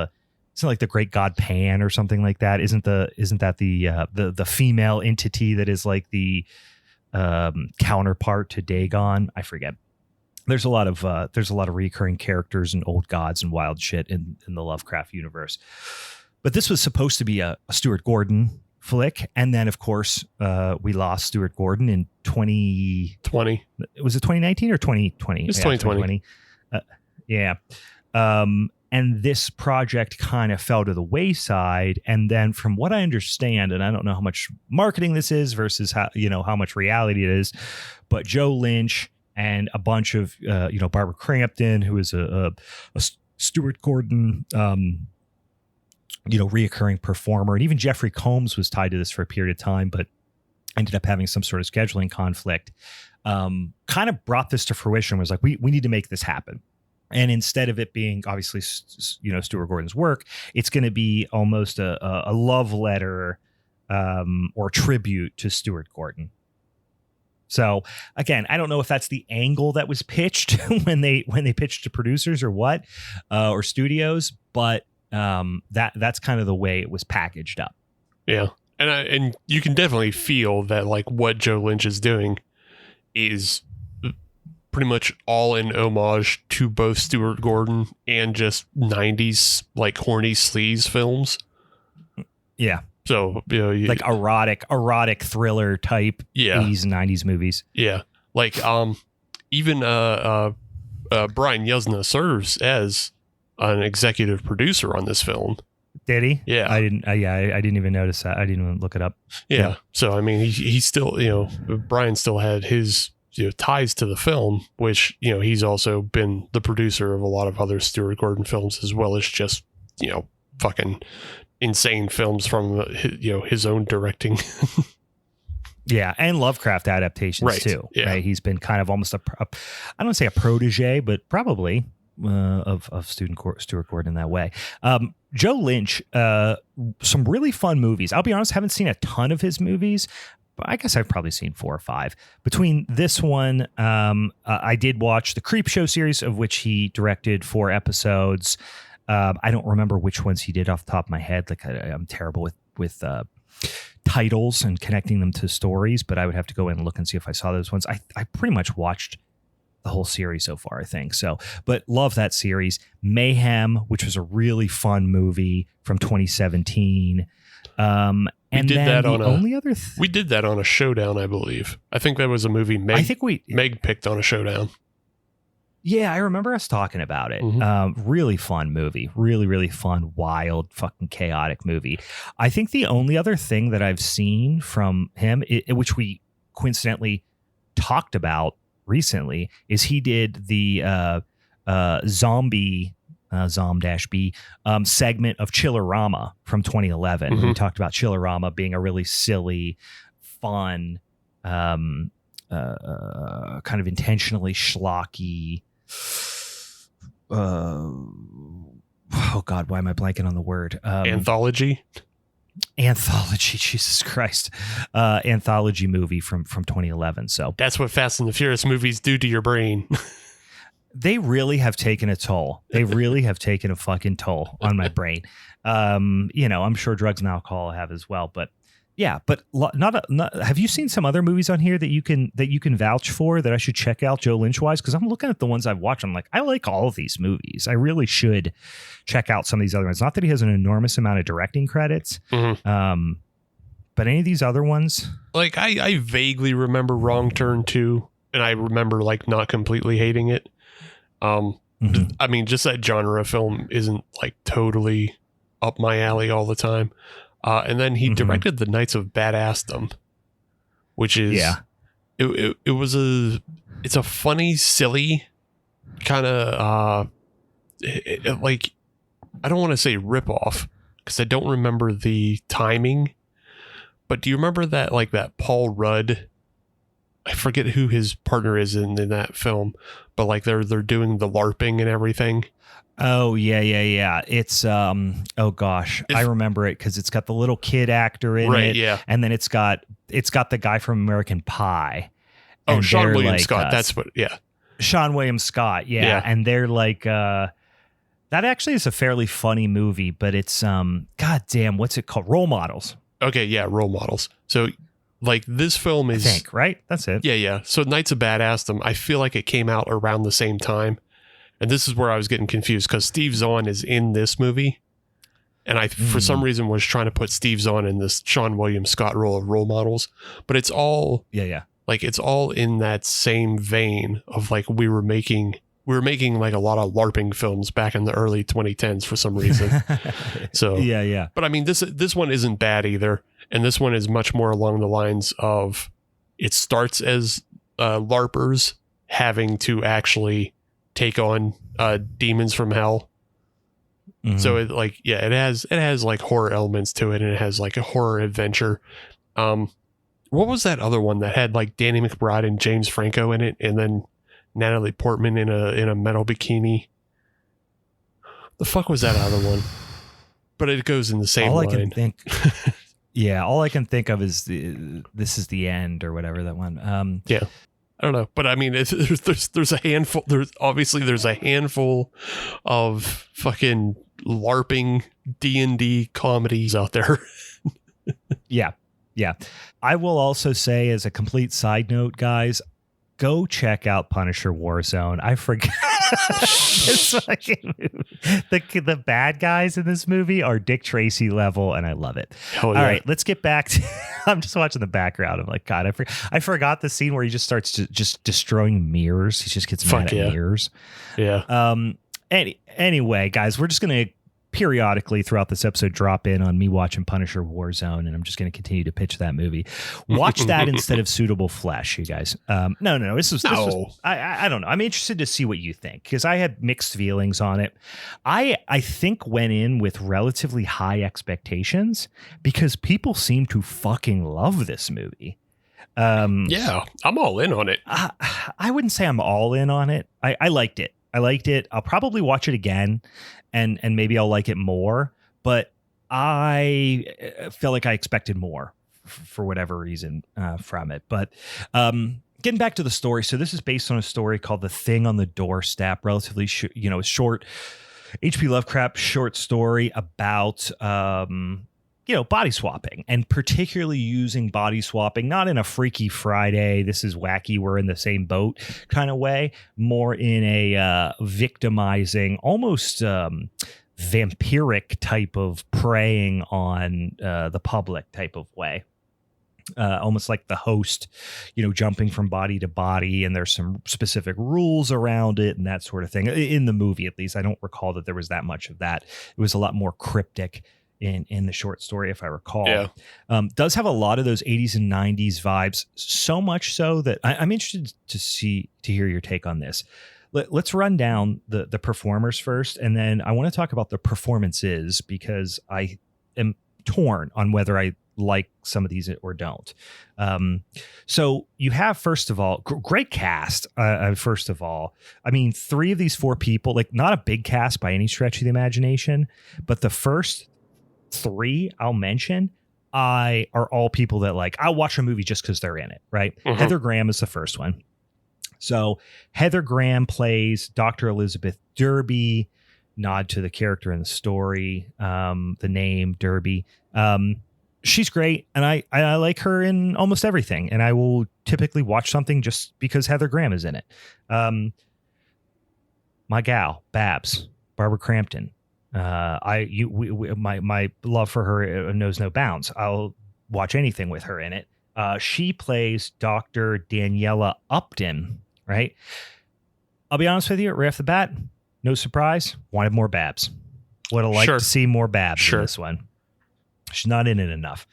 it's not like the great god Pan or something like that. Isn't that the female entity that is like the counterpart to Dagon? I forget. There's a lot of recurring characters and old gods and wild shit in the Lovecraft universe. But this was supposed to be a Stuart Gordon flick, and then of course we lost Stuart Gordon in 2020. Was it 2019 or 2020? It's 2020. Yeah. And this project kind of fell to the wayside. And then, from what I understand, and I don't know how much marketing this is versus how much reality it is, but Joe Lynch and a bunch of Barbara Crampton, who is a Stuart Gordon reoccurring performer, and even Jeffrey Combs was tied to this for a period of time, but ended up having some sort of scheduling conflict. Kind of brought this to fruition. Was like, we need to make this happen. And instead of it being obviously Stuart Gordon's work, it's going to be almost a love letter or tribute to Stuart Gordon. So again, I don't know if that's the angle that was pitched when they pitched to producers or what, or studios, but that's kind of the way it was packaged up. Yeah, and you can definitely feel that like what Joe Lynch is doing is pretty much all in homage to both Stuart Gordon and just 90s like horny sleaze films. Yeah. So, like erotic thriller type 80s and 90s movies. Yeah. Like even Brian Yuzna serves as an executive producer on this film. Did he? Yeah. I didn't even notice that. I didn't even look it up. Yeah. So I mean, he still, Brian still had his ties to the film, which he's also been the producer of a lot of other Stuart Gordon films, as well as just fucking insane films from his own directing. Yeah, and Lovecraft adaptations too. Yeah. Right? He's been kind of almost I don't want to say a protege, but probably of Stuart Gordon in that way. Joe Lynch, some really fun movies. I'll be honest, haven't seen a ton of his movies, but I guess I've probably seen 4 or 5. Between this one, I did watch the Creepshow series, of which he directed 4 episodes. I don't remember which ones he did off the top of my head. Like I'm terrible with titles and connecting them to stories, but I would have to go in and look and see if I saw those ones. I pretty much watched the whole series so far, I think. So, but love that series. Mayhem, which was a really fun movie from 2017. We did that on a Showdown, I believe. I think that was a movie Meg picked on a Showdown. Yeah, I remember us talking about it. Mm-hmm. Really fun movie. Really, really fun, wild, fucking chaotic movie. I think the only other thing that I've seen from him, which we coincidentally talked about recently, is he did the zombie Zom-B segment of Chillerama from 2011. Mm-hmm. We talked about Chillerama being a really silly, fun, kind of intentionally schlocky. Oh God, why am I blanking on the word? Anthology. anthology, Jesus Christ, anthology movie from 2011. So that's what Fast and the Furious movies do to your brain. They really have taken a toll. They really have taken a fucking toll on my brain. I'm sure drugs and alcohol have as well, but yeah, but not have you seen some other movies on here that you can vouch for that I should check out Joe Lynch wise? Because I'm looking at the ones I've watched. I'm like, I like all of these movies. I really should check out some of these other ones. Not that he has an enormous amount of directing credits, but any of these other ones, like I vaguely remember Wrong Turn 2, and I remember like not completely hating it. I mean, just that genre of film isn't like totally up my alley all the time. And then he directed The Knights of Badassdom, which is, it's a funny, silly kind of, like, I don't want to say ripoff because I don't remember the timing, but do you remember that, like that Paul Rudd, I forget who his partner is in that film, but like they're doing the LARPing and everything. Oh yeah. It's oh gosh, I remember it because it's got the little kid actor in it, yeah, and then it's got the guy from American Pie. Oh, Sean William Scott. That's what. Yeah, Sean William Scott. Yeah, and they're like that actually is a fairly funny movie, but it's goddamn, what's it called? Role Models. Okay, yeah, Role Models. So. Like this film is, I think, right? That's it. Yeah. So Knights of Badassdom, I feel like it came out around the same time. And this is where I was getting confused because Steve Zahn is in this movie. And I, for some reason, was trying to put Steve Zahn in this Sean William Scott role of Role Models. But it's all, like it's all in that same vein of like we were making like a lot of LARPing films back in the early 2010s for some reason. So yeah. But I mean, this one isn't bad either. And this one is much more along the lines of it starts as LARPers having to actually take on demons from hell. So it has like horror elements to it, and it has like a horror adventure. What was that other one that had like Danny McBride and James Franco in it, and then Natalie Portman in a metal bikini? The fuck was that other one? But it goes in the same line. All I can think of is This Is the End or whatever that one. Yeah, I don't know, but I mean, there's a handful. There's a handful of fucking LARPing D&D comedies out there. Yeah. I will also say, as a complete side note, guys, go check out Punisher Warzone. I forgot. This fucking movie. The bad guys in this movie are Dick Tracy level, and I love it. All right, let's get back to. I'm just watching the background. I'm like, God, I forgot the scene where he just starts just destroying mirrors. He just gets mad at mirrors. Yeah. Anyway, guys, we're just gonna periodically throughout this episode drop in on me watching Punisher Warzone, and I'm just going to continue to pitch that movie. Watch that instead of Suitable Flesh, you guys. No. This was I don't know. I'm interested to see what you think because I had mixed feelings on it. I think went in with relatively high expectations because people seem to fucking love this movie. Yeah, I'm all in on it. I wouldn't say I'm all in on it. I liked it. I'll probably watch it again. And maybe I'll like it more, but I feel like I expected more for whatever reason from it. But getting back to the story, so this is based on a story called The Thing on the Doorstep, relatively short H.P. Lovecraft short story about body swapping, and particularly using body swapping not in a Freaky Friday, this is wacky, we're in the same boat kind of way, more in a victimizing, almost vampiric type of preying on the public type of way. Almost like the host, jumping from body to body, and there's some specific rules around it and that sort of thing. In the movie, at least, I don't recall that there was that much of that. It was a lot more cryptic in the short story, if I recall. Yeah. Does have a lot of those 80s and 90s vibes, so much so that I'm interested to hear your take on this. Let's run down the performers first, and then I want to talk about the performances because I am torn on whether I like some of these or don't. So you have, first of all, great cast. First of all, I mean, 3 of these 4 people, like not a big cast by any stretch of the imagination, but the first three I'll mention are all people that like, I'll watch a movie just because they're in it, right? Mm-hmm. Heather Graham is the first one. So Heather Graham plays Dr. Elizabeth Derby, nod to the character in the story, the name Derby. She's great, and I like her in almost everything, and I will typically watch something just because Heather Graham is in it. My gal, Babs, Barbara Crampton. My love for her knows no bounds. I'll watch anything with her in it. She plays Dr. Daniela Upton, right? I'll be honest with you, right off the bat, no surprise, wanted more Babs. Would have liked to see more Babs in this one. She's not in it enough.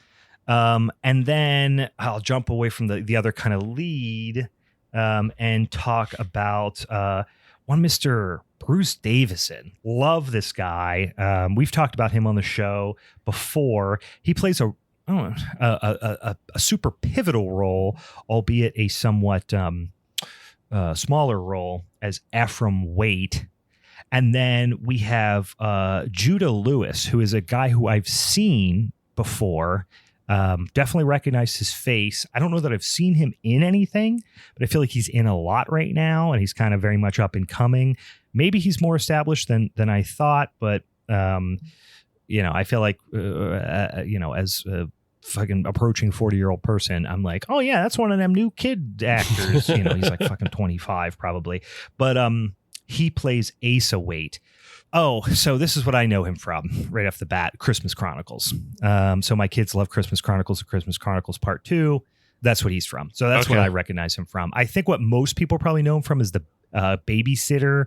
And then I'll jump away from the other kind of lead and talk about one Mr. Bruce Davison. Love this guy. We've talked about him on the show before. He plays a super pivotal role, albeit a somewhat smaller role, as Ephraim Waite. And then we have Judah Lewis, who is a guy who I've seen before. Definitely recognize his face. I don't know that I've seen him in anything, but I feel like he's in a lot right now, and he's kind of very much up and coming. Maybe he's more established than I thought, but I feel like as a fucking approaching 40-year-old person, I'm like, oh yeah, that's one of them new kid actors. He's like fucking 25 probably, but he plays Asa Waite. Oh, so this is what I know him from right off the bat: Christmas Chronicles. So my kids love Christmas Chronicles and Christmas Chronicles Part 2. That's what he's from. So that's what I recognize him from. I think what most people probably know him from is the Babysitter,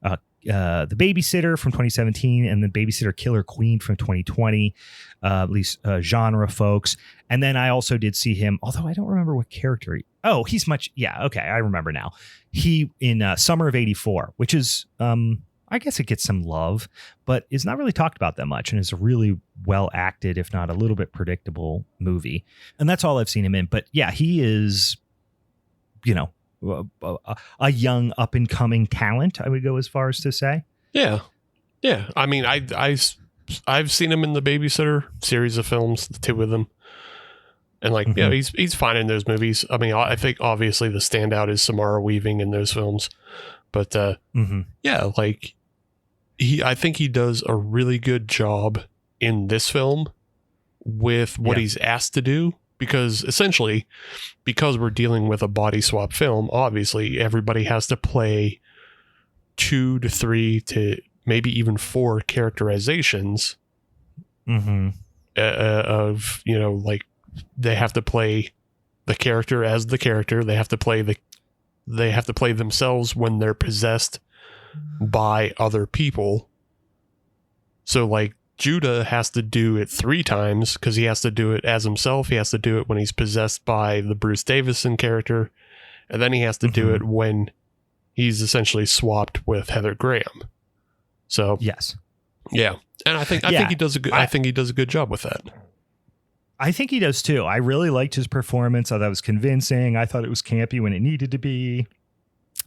the Babysitter from 2017, and the Babysitter Killer Queen from 2020. At least genre folks. And then I also did see him, although I don't remember what character. He's much. Yeah, okay, I remember now. He in Summer of '84, which is I guess it gets some love, but is not really talked about that much, and is a really well acted, if not a little bit predictable movie. And that's all I've seen him in. But yeah, he is, a young up and coming talent, I would go as far as to say. Yeah. I mean, I've seen him in the Babysitter series of films, the two of them. And he's fine in those movies. I mean, I think obviously the standout is Samara Weaving in those films, but I think he does a really good job in this film with what he's asked to do, because essentially, because we're dealing with a body swap film, obviously everybody has to play 2 to 3 to maybe even 4 characterizations of, they have to play the character as the character. They have to play themselves when they're possessed by other people. So Judah has to do it 3 times because he has to do it as himself. He has to do it when he's possessed by the Bruce Davison character, and then he has to do it when he's essentially swapped with Heather Graham. So yes, yeah, and I think he does a good. I think he does a good job with that. I think he does too. I really liked his performance. I thought it was convincing. I thought it was campy when it needed to be.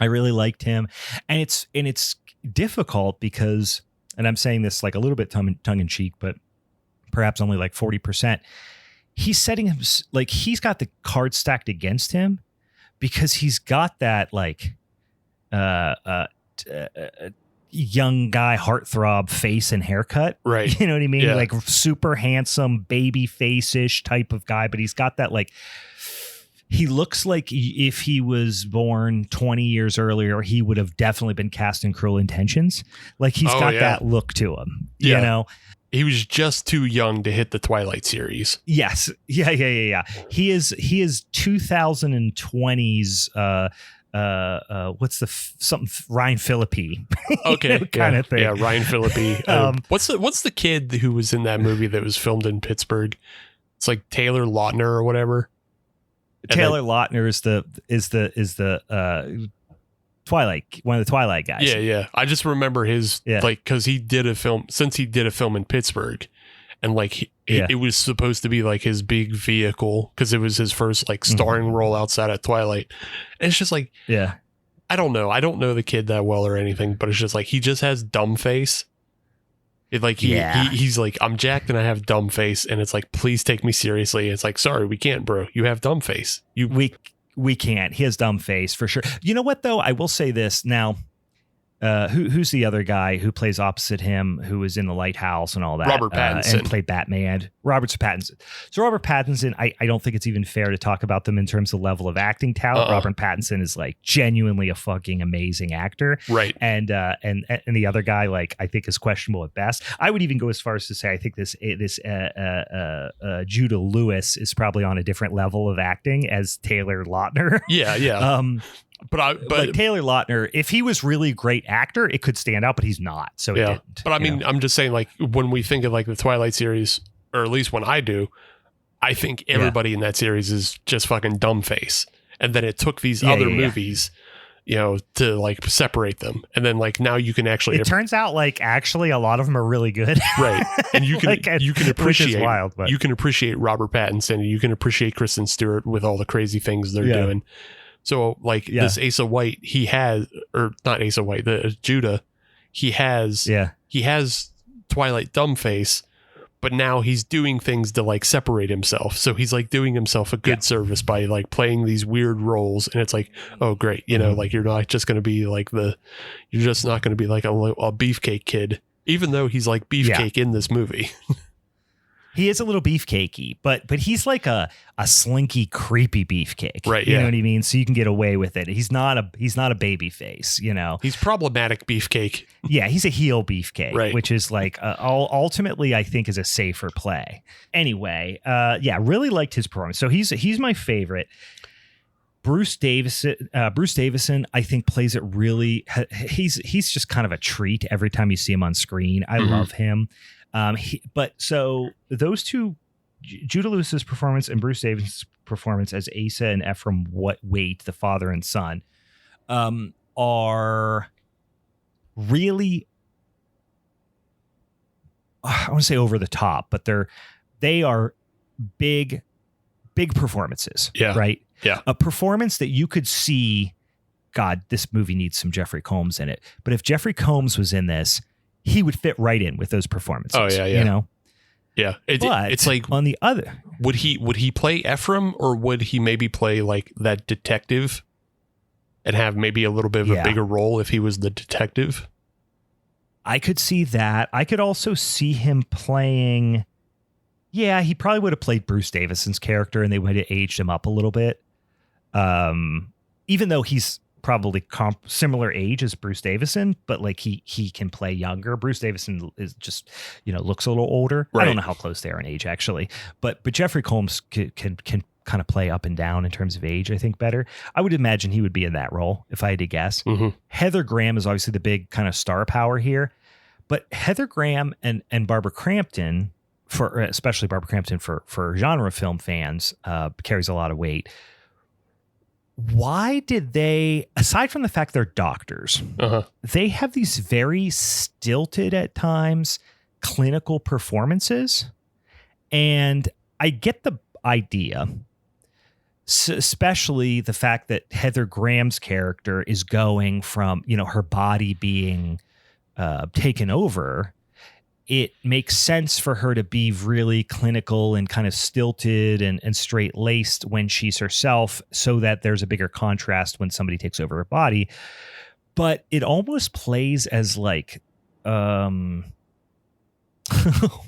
I really liked him, and it's difficult because, and I'm saying this like a little bit tongue in cheek, but perhaps only like 40%. He's setting him he's got the card stacked against him because he's got that young guy heartthrob face and haircut, right? You know what I mean? Yeah. Like super handsome baby face-ish type of guy, but he's got that he looks like if he was born 20 years earlier, he would have definitely been cast in Cruel Intentions. He's got that look to him, you know? He was just too young to hit the Twilight series. Yes. Yeah. He is 2020's, what's Ryan Phillippe? Okay. Kind of thing. Yeah. Ryan Phillippe. What's the kid who was in that movie that was filmed in Pittsburgh? It's like Taylor Lautner or whatever. Taylor Lautner is the Twilight, one of the Twilight guys. Yeah. I just remember his because he did a film in Pittsburgh, and it was supposed to be like his big vehicle because it was his first starring role outside of Twilight. And it's just I don't know the kid that well or anything, but it's just he just has dumb face. He's like, I'm jacked and I have dumb face, and it's like, please take me seriously. It's like, sorry, we can't, bro. You have dumb face. We can't. He has dumb face for sure. You know what though? I will say this now. Who's the other guy who plays opposite him, who was in The Lighthouse and all that? Robert Pattinson. And played Batman. Robert Pattinson. So Robert Pattinson, I don't think it's even fair to talk about them in terms of level of acting talent. Robert Pattinson is like genuinely a fucking amazing actor. Right. And the other guy, like, I think is questionable at best. I would even go as far as to say I think this Judah Lewis is probably on a different level of acting as Taylor Lautner. Yeah. But Taylor Lautner, if he was really a great actor, it could stand out, but he's not. So it didn't. But I mean, I'm just saying, like, when we think of like the Twilight series, or at least when I do, I think everybody in that series is just fucking dumb face. And then it took these other movies, to like separate them. And then like now you can actually. It turns out like actually a lot of them are really good. Right. And you can appreciate which is wild, but. You can appreciate Robert Pattinson, and you can appreciate Kristen Stewart with all the crazy things they're doing. So like this Asa White, he has, or not Asa White, the Judah, he has Twilight dumb face, but now he's doing things to like separate himself. So he's like doing himself a good service by like playing these weird roles. And it's like, oh great. Like you're not just going to be like you're just not going to be like a beefcake kid, even though he's like beefcake in this movie. He is a little beefcakey, but he's like a slinky, creepy beefcake. Right. You know what I mean? So you can get away with it. He's not a baby face, He's problematic beefcake. Yeah, he's a heel beefcake, right. Which is like ultimately I think is a safer play. Anyway, really liked his performance. So he's my favorite. Bruce Davison, I think plays it really. He's just kind of a treat every time you see him on screen. I love him. So those two, Judah Lewis's performance and Bruce Davison's performance as Asa and Ephraim Waite, the father and son, are really, I want to say over the top, but they are big performances. Yeah. Right. Yeah. A performance that you could see, God, this movie needs some Jeffrey Combs in it. But if Jeffrey Combs was in this, he would fit right in with those performances. Oh yeah. Yeah. It's like on the other, would he play Ephraim, or would he maybe play like that detective and have maybe a little bit of a bigger role if he was the detective? I could see that. I could also see him playing. Yeah, he probably would have played Bruce Davison's character, and they would have aged him up a little bit. Even though he's probably similar age as Bruce Davison, but like he can play younger. Bruce Davison is just, looks a little older. Right. I don't know how close they are in age actually, but Jeffrey Combs can kind of play up and down in terms of age, I think better. I would imagine he would be in that role if I had to guess. Mm-hmm. Heather Graham is obviously the big kind of star power here, but Heather Graham and Barbara Crampton, especially Barbara Crampton for genre film fans, carries a lot of weight. Why did they, aside from the fact they're doctors, they have these very stilted at times clinical performances? And I get the idea, especially the fact that Heather Graham's character is going from, her body being taken over. It makes sense for her to be really clinical and kind of stilted and straight-laced when she's herself, so that there's a bigger contrast when somebody takes over her body. But it almost plays as like, oh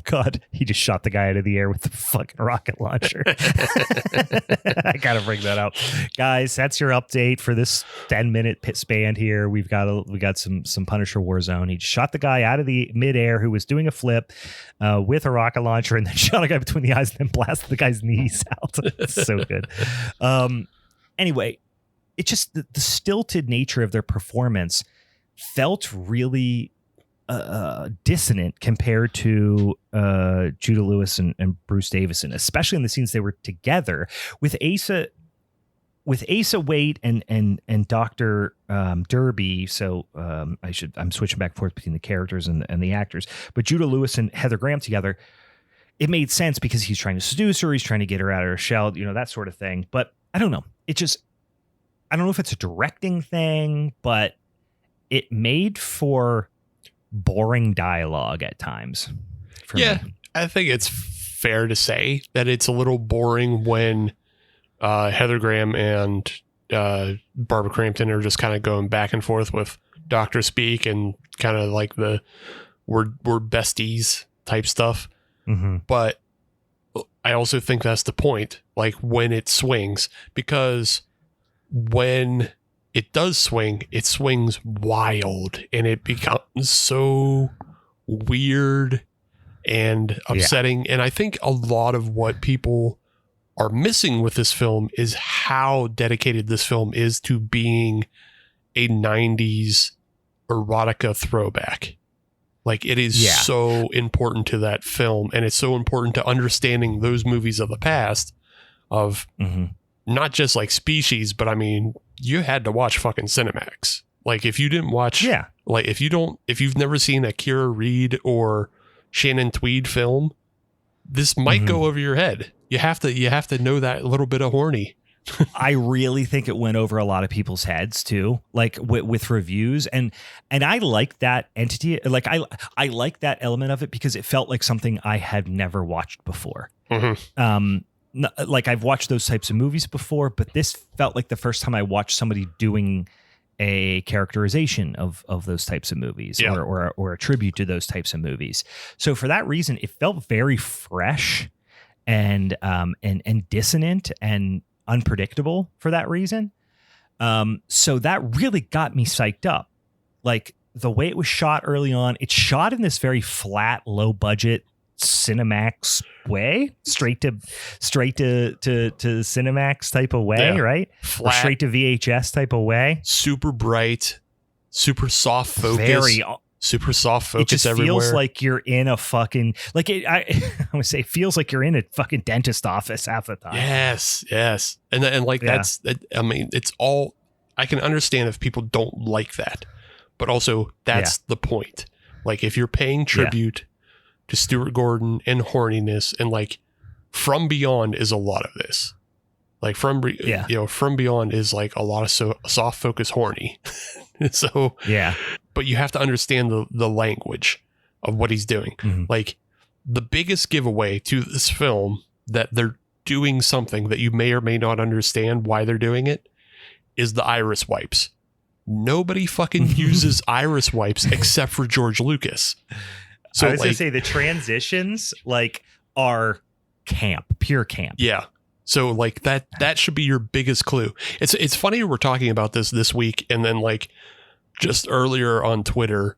God, he just shot the guy out of the air with the fucking rocket launcher. I gotta bring that up, guys. That's your update for this 10-minute span here. We got some Punisher Warzone. He shot the guy out of the midair who was doing a flip with a rocket launcher, and then shot a guy between the eyes and then blasted the guy's knees out. It's so good. Anyway, it just the stilted nature of their performance felt really dissonant compared to Judah Lewis and Bruce Davison, especially in the scenes they were together with Asa Waite and Dr. Derby. So I'm switching back and forth between the characters and the actors, but Judah Lewis and Heather Graham together, it made sense because he's trying to seduce her, he's trying to get her out of her shell, that sort of thing. But I don't know, I don't know if it's a directing thing, but it made for boring dialogue at times. Yeah, me. I think it's fair to say that it's a little boring when Heather Graham and Barbara Crampton are just kind of going back and forth with doctor speak and kind of like the we're besties type stuff. Mm-hmm. But I also think that's the point, like when it swings, because when it does swing, it swings wild and it becomes so weird and upsetting. And I think a lot of what people are missing with this film is how dedicated this film is to being a 90s erotica throwback. Like it is so important to that film, and it's so important to understanding those movies of the past of not just like Species, but I mean, you had to watch fucking Cinemax. Like if you didn't watch, like if you've never seen a Kira Reed or Shannon Tweed film, this might go over your head. You have to know that little bit of horny. I really think it went over a lot of people's heads too, like with reviews, and I like that entity. Like I like that element of it because it felt like something I had never watched before. Like I've watched those types of movies before, but this felt like the first time I watched somebody doing a characterization of those types of movies or a tribute to those types of movies. So for that reason, it felt very fresh and dissonant and unpredictable for that reason. So that really got me psyched up. Like the way it was shot early on, it's shot in this very flat, low budget Cinemax way, straight to Cinemax type of way, right? Flat, or straight to VHS type of way. Super bright, super soft focus. Super soft focus. It just everywhere. Feels like you're in a fucking I would say it feels like you're in a fucking dentist office half the time. Yes, and like that's. I mean, it's all. I can understand if people don't like that, but also that's the point. Like if you're paying tribute to Stuart Gordon and horniness, and like From Beyond is a lot of this. Like From Beyond is like a lot of soft focus horny. So but you have to understand the language of what he's doing. Like the biggest giveaway to this film that they're doing something that you may or may not understand why they're doing it is the iris wipes. Nobody fucking uses iris wipes except for George Lucas. So I was gonna say the transitions like are pure camp. Yeah. So like that should be your biggest clue. It's funny we're talking about this week, and then like just earlier on Twitter,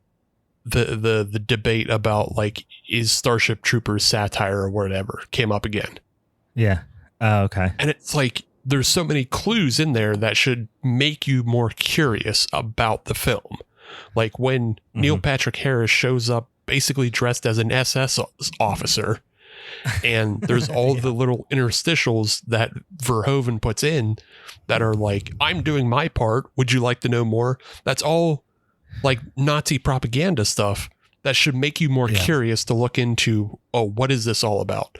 the debate about like is Starship Troopers satire or whatever came up again. Yeah. Oh, okay. And it's like there's so many clues in there that should make you more curious about the film. Like when Neil Patrick Harris shows up basically dressed as an SS officer, and there's all the little interstitials that Verhoeven puts in that are like, I'm doing my part, would you like to know more? That's all like Nazi propaganda stuff that should make you more curious to look into, what is this all about?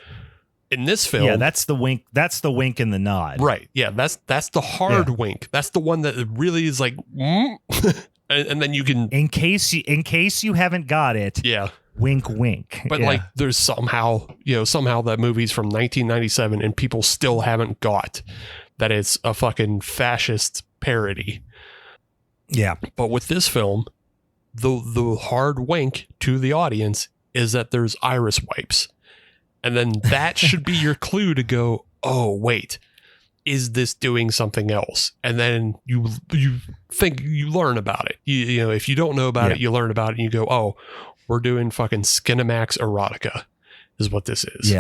In this film, that's the wink and the nod, right? Yeah, that's the hard wink. That's the one that really is like and then you can, in case you haven't got it, wink wink. But like there's somehow that movie's from 1997 and people still haven't got that it's a fucking fascist parody. But with this film, the hard wink to the audience is that there's iris wipes, and then that should be your clue to go, oh wait, is this doing something else? And then you think you learn about it. You know, if you don't know about it, you learn about it and you go, oh, we're doing fucking Skinamax erotica is what this is.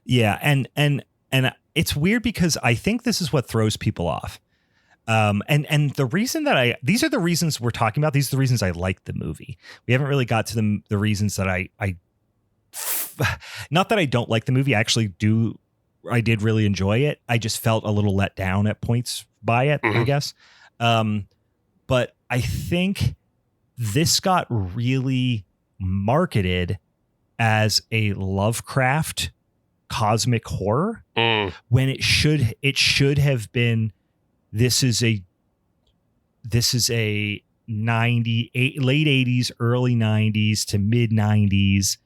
Yeah. And it's weird because I think this is what throws people off. And the reason that these are the reasons we're talking about. These are the reasons I like the movie. We haven't really got to the reasons that I not that I don't like the movie. I did really enjoy it. I just felt a little let down at points by it, I guess. But I think this got really marketed as a Lovecraft cosmic horror when it should have been, this is a late 80s, early 90s to mid 90s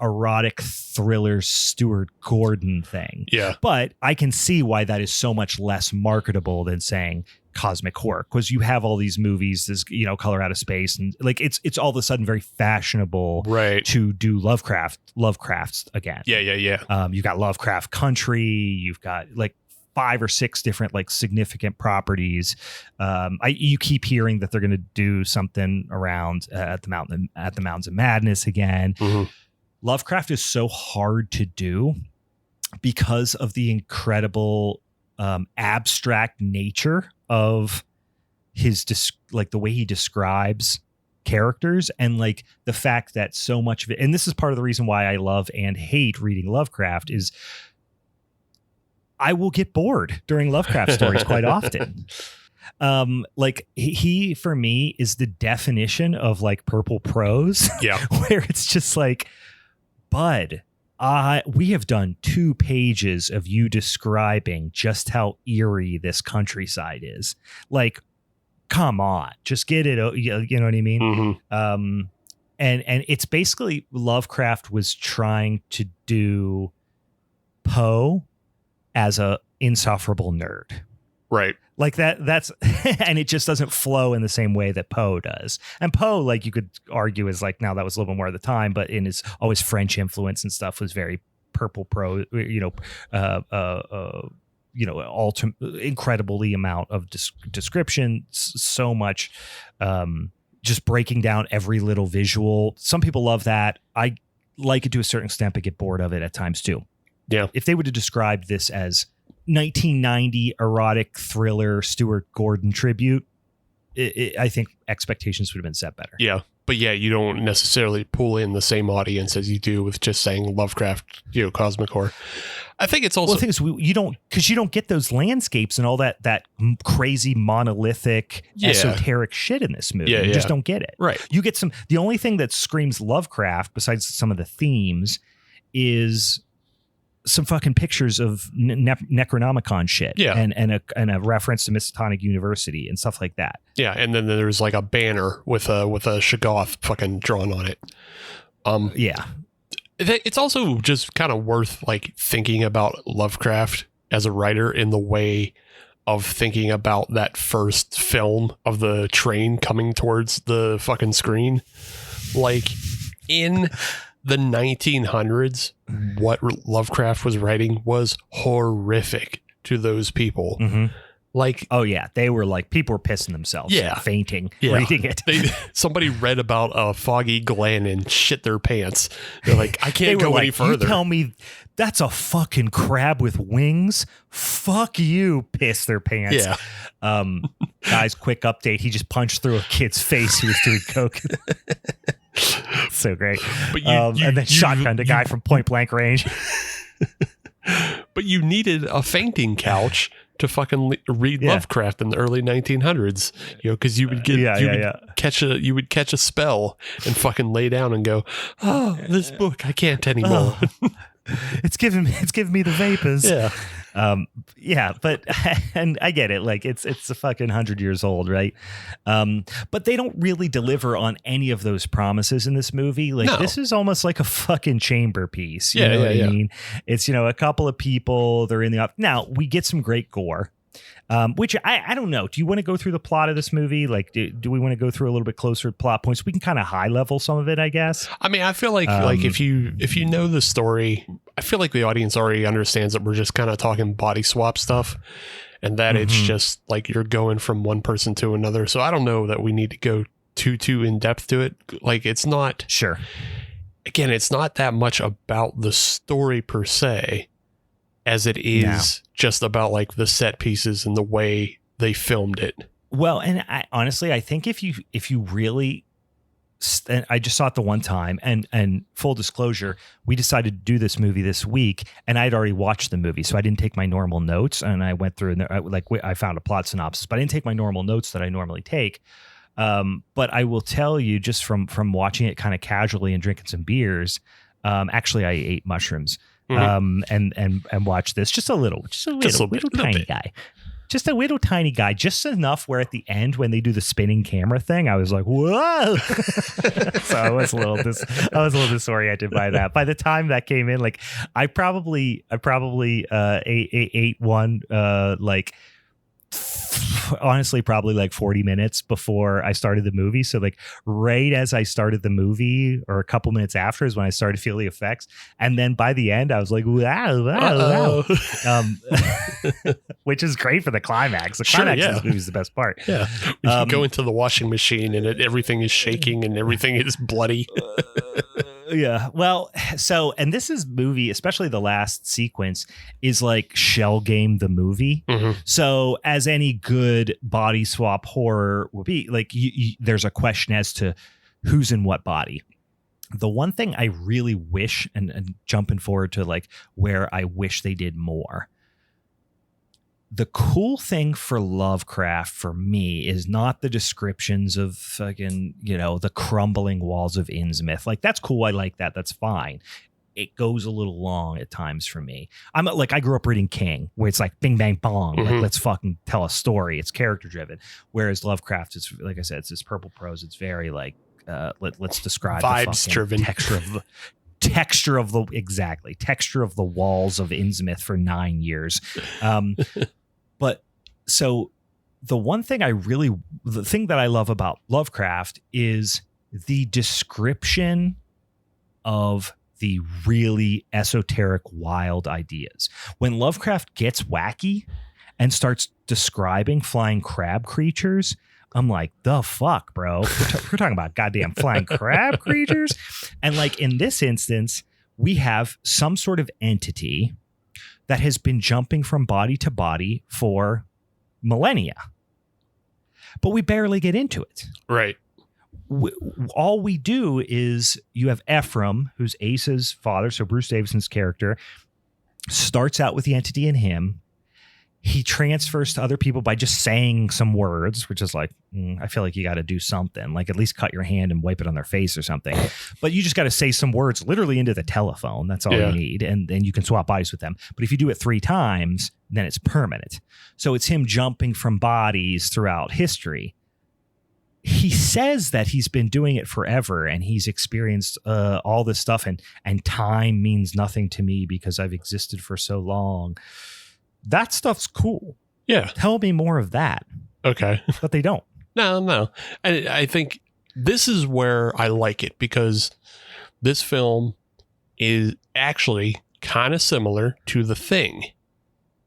erotic thriller Stuart Gordon thing. Yeah. But I can see why that is so much less marketable than saying cosmic horror, because you have all these movies, this, Color Out of Space, and like it's all of a sudden very fashionable to do Lovecrafts again. Yeah. You've got Lovecraft Country, you've got like 5 or 6 different like significant properties. You keep hearing that they're going to do something around at the Mountains of Madness again. Mm-hmm. Lovecraft is so hard to do because of the incredible abstract nature of his the way he describes characters, and like the fact that so much of it, and this is part of the reason why I love and hate reading Lovecraft, is I will get bored during Lovecraft stories quite often. Like he for me is the definition of like purple prose. Yeah. Where it's just like, bud, we have done 2 pages of you describing just how eerie this countryside is. Like, come on, just get it. You know what I mean? Mm-hmm. And it's basically Lovecraft was trying to do Poe as a insufferable nerd. Right. Like that's and it just doesn't flow in the same way that Poe does. And Poe, like you could argue, is like, now that was a little bit more of the time, but in his always French influence and stuff was very purple prose, incredibly amount of description, so much just breaking down every little visual. Some people love that. I like it to a certain extent, but get bored of it at times too. Yeah. If they would have described this as 1990 erotic thriller Stuart Gordon tribute, I think expectations would have been set better. Yeah. But yeah, you don't necessarily pull in the same audience as you do with just saying Lovecraft, cosmic horror. I think it's also, well, the thing is, you don't get those landscapes and all that crazy monolithic esoteric shit in this movie. You just don't get it. Right. You get the only thing that screams Lovecraft besides some of the themes is some fucking pictures of Necronomicon shit, and a reference to Miskatonic University and stuff like that. Yeah, and then there's like a banner with a Shoggoth fucking drawn on it. It's also just kind of worth like thinking about Lovecraft as a writer in the way of thinking about that first film of the train coming towards the fucking screen. Like in the 1900s, what Lovecraft was writing was horrific to those people. Mm-hmm. Like, oh yeah, they were like, people were pissing themselves, fainting, reading it. Somebody read about a Foggy Glen and shit their pants. They're like, I can't go any further. You tell me that's a fucking crab with wings? Fuck you, piss their pants. Yeah. Guys, quick update. He just punched through a kid's face who was doing coke. So great. But and then shotgunned a guy from point blank range. But you needed a fainting couch to fucking read Lovecraft in the early 1900s, because you would get you would catch a spell and fucking lay down and go, oh, this book, I can't anymore. It's giving me the vapors. But and I get it, like it's a fucking 100 years old, right? But they don't really deliver on any of those promises in this movie. Like this is almost like a fucking chamber piece. You know what I mean? It's a couple of people, they're in the now we get some great gore. Which I don't know. Do you want to go through the plot of this movie? Like, do we want to go through a little bit closer plot points? We can kind of high level some of it, I guess. I mean, I feel like if you know the story, I feel like the audience already understands that we're just kind of talking body swap stuff, and that it's just like you're going from one person to another. So I don't know that we need to go too in depth to it. Like, it's not sure. Again, it's not that much about the story per se, as it is just about like the set pieces and the way they filmed it. Well, and I think if you really, I just saw it the one time, and full disclosure, we decided to do this movie this week, and I'd already watched the movie, so I didn't take my normal notes, and I went through and I found a plot synopsis, but I didn't take my normal notes that I normally take. But I will tell you, just from watching it kind of casually and drinking some beers, actually I ate mushrooms. And watch this just a little tiny guy. just a little tiny guy, just enough where at the end when they do the spinning camera thing, I was like, whoa. So I was a little disoriented by that. By the time that came in, like I probably ate one like honestly probably like 40 minutes before I started the movie. So like right as I started the movie or a couple minutes after is when I started to feel the effects. And then by the end I was like, wow. Which is great for the climax. The climax of this movie is the best part. Yeah. You go into the washing machine and everything is shaking and everything is bloody. Yeah. Well, so, and this is movie, especially the last sequence is like Shell Game the movie. Mm-hmm. So as any good body swap horror will be, like there's a question as to who's in what body. The one thing I really wish, and jumping forward to like where I wish they did more. The cool thing for Lovecraft for me is not the descriptions of fucking, the crumbling walls of Innsmouth. Like, that's cool. I like that. That's fine. It goes a little long at times for me. I grew up reading King, where it's like bing, bang, bong. Mm-hmm. Like, let's fucking tell a story. It's character driven. Whereas Lovecraft is, like I said, it's this purple prose. It's very like, let's describe vibes the driven texture of the walls of Innsmouth for 9 years. But so the thing that I love about Lovecraft is the description of the really esoteric, wild ideas. When Lovecraft gets wacky and starts describing flying crab creatures, I'm like, the fuck, bro? We're talking about goddamn flying crab creatures. And like in this instance, we have some sort of entity that has been jumping from body to body for millennia. But we barely get into it. Right. All we do is you have Ephraim, who's Asa's father, so Bruce Davison's character, starts out with the entity in him. He transfers to other people by just saying some words, which is like, I feel like you got to do something, like at least cut your hand and wipe it on their face or something. But you just got to say some words literally into the telephone. That's all you need. And then you can swap bodies with them. But if you do it 3 times, then it's permanent. So it's him jumping from bodies throughout history. He says that he's been doing it forever and he's experienced all this stuff and time means nothing to me because I've existed for so long. That stuff's cool. Yeah. Tell me more of that. Okay. But they don't. No. I think this is where I like it because this film is actually kind of similar to The Thing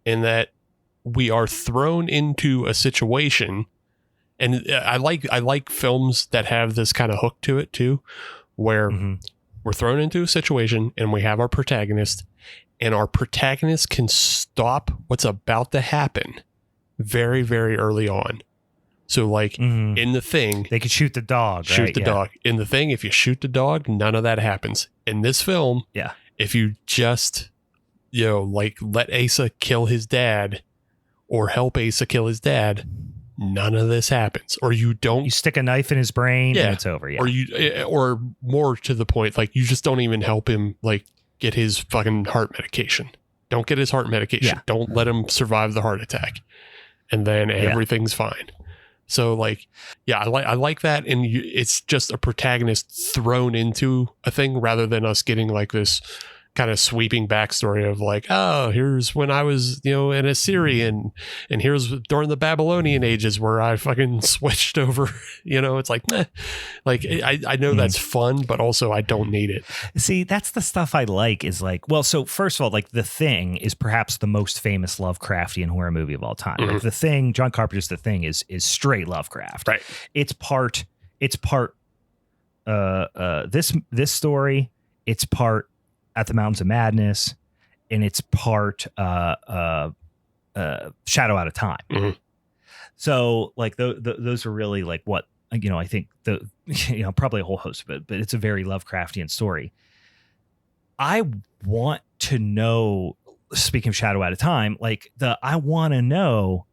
in that we are thrown into a situation. And I like films that have this kind of hook to it too, where we're thrown into a situation and we have our protagonist. And our protagonist can stop what's about to happen very, very early on. So like in The Thing, they could shoot the dog. Shoot the dog. In The Thing, if you shoot the dog, none of that happens. In this film, if you just, like let Asa kill his dad or help Asa kill his dad, none of this happens. Or you stick a knife in his brain and it's over. Yeah. Or more to the point, like you just don't even help him like get his fucking heart medication. Don't get his heart medication. Yeah. Don't let him survive the heart attack. And then everything's fine. So like, I like that. And it's just a protagonist thrown into a thing rather than us getting like this kind of sweeping backstory of like, oh, here's when I was, an Assyrian and here's during the Babylonian ages where I fucking switched over, it's like, meh. Like, I know that's fun, but also I don't need it. See, that's the stuff I like is like, well, so first of all, like The Thing is perhaps the most famous Lovecraftian horror movie of all time. Like The Thing, John Carpenter's The Thing is straight Lovecraft. Right. It's part this story, it's part At the Mountains of Madness, and it's part Shadow Out of Time. So like those are really like what, I think probably a whole host of it, but it's a very Lovecraftian story. I want to know, speaking of Shadow Out of Time, like I want to know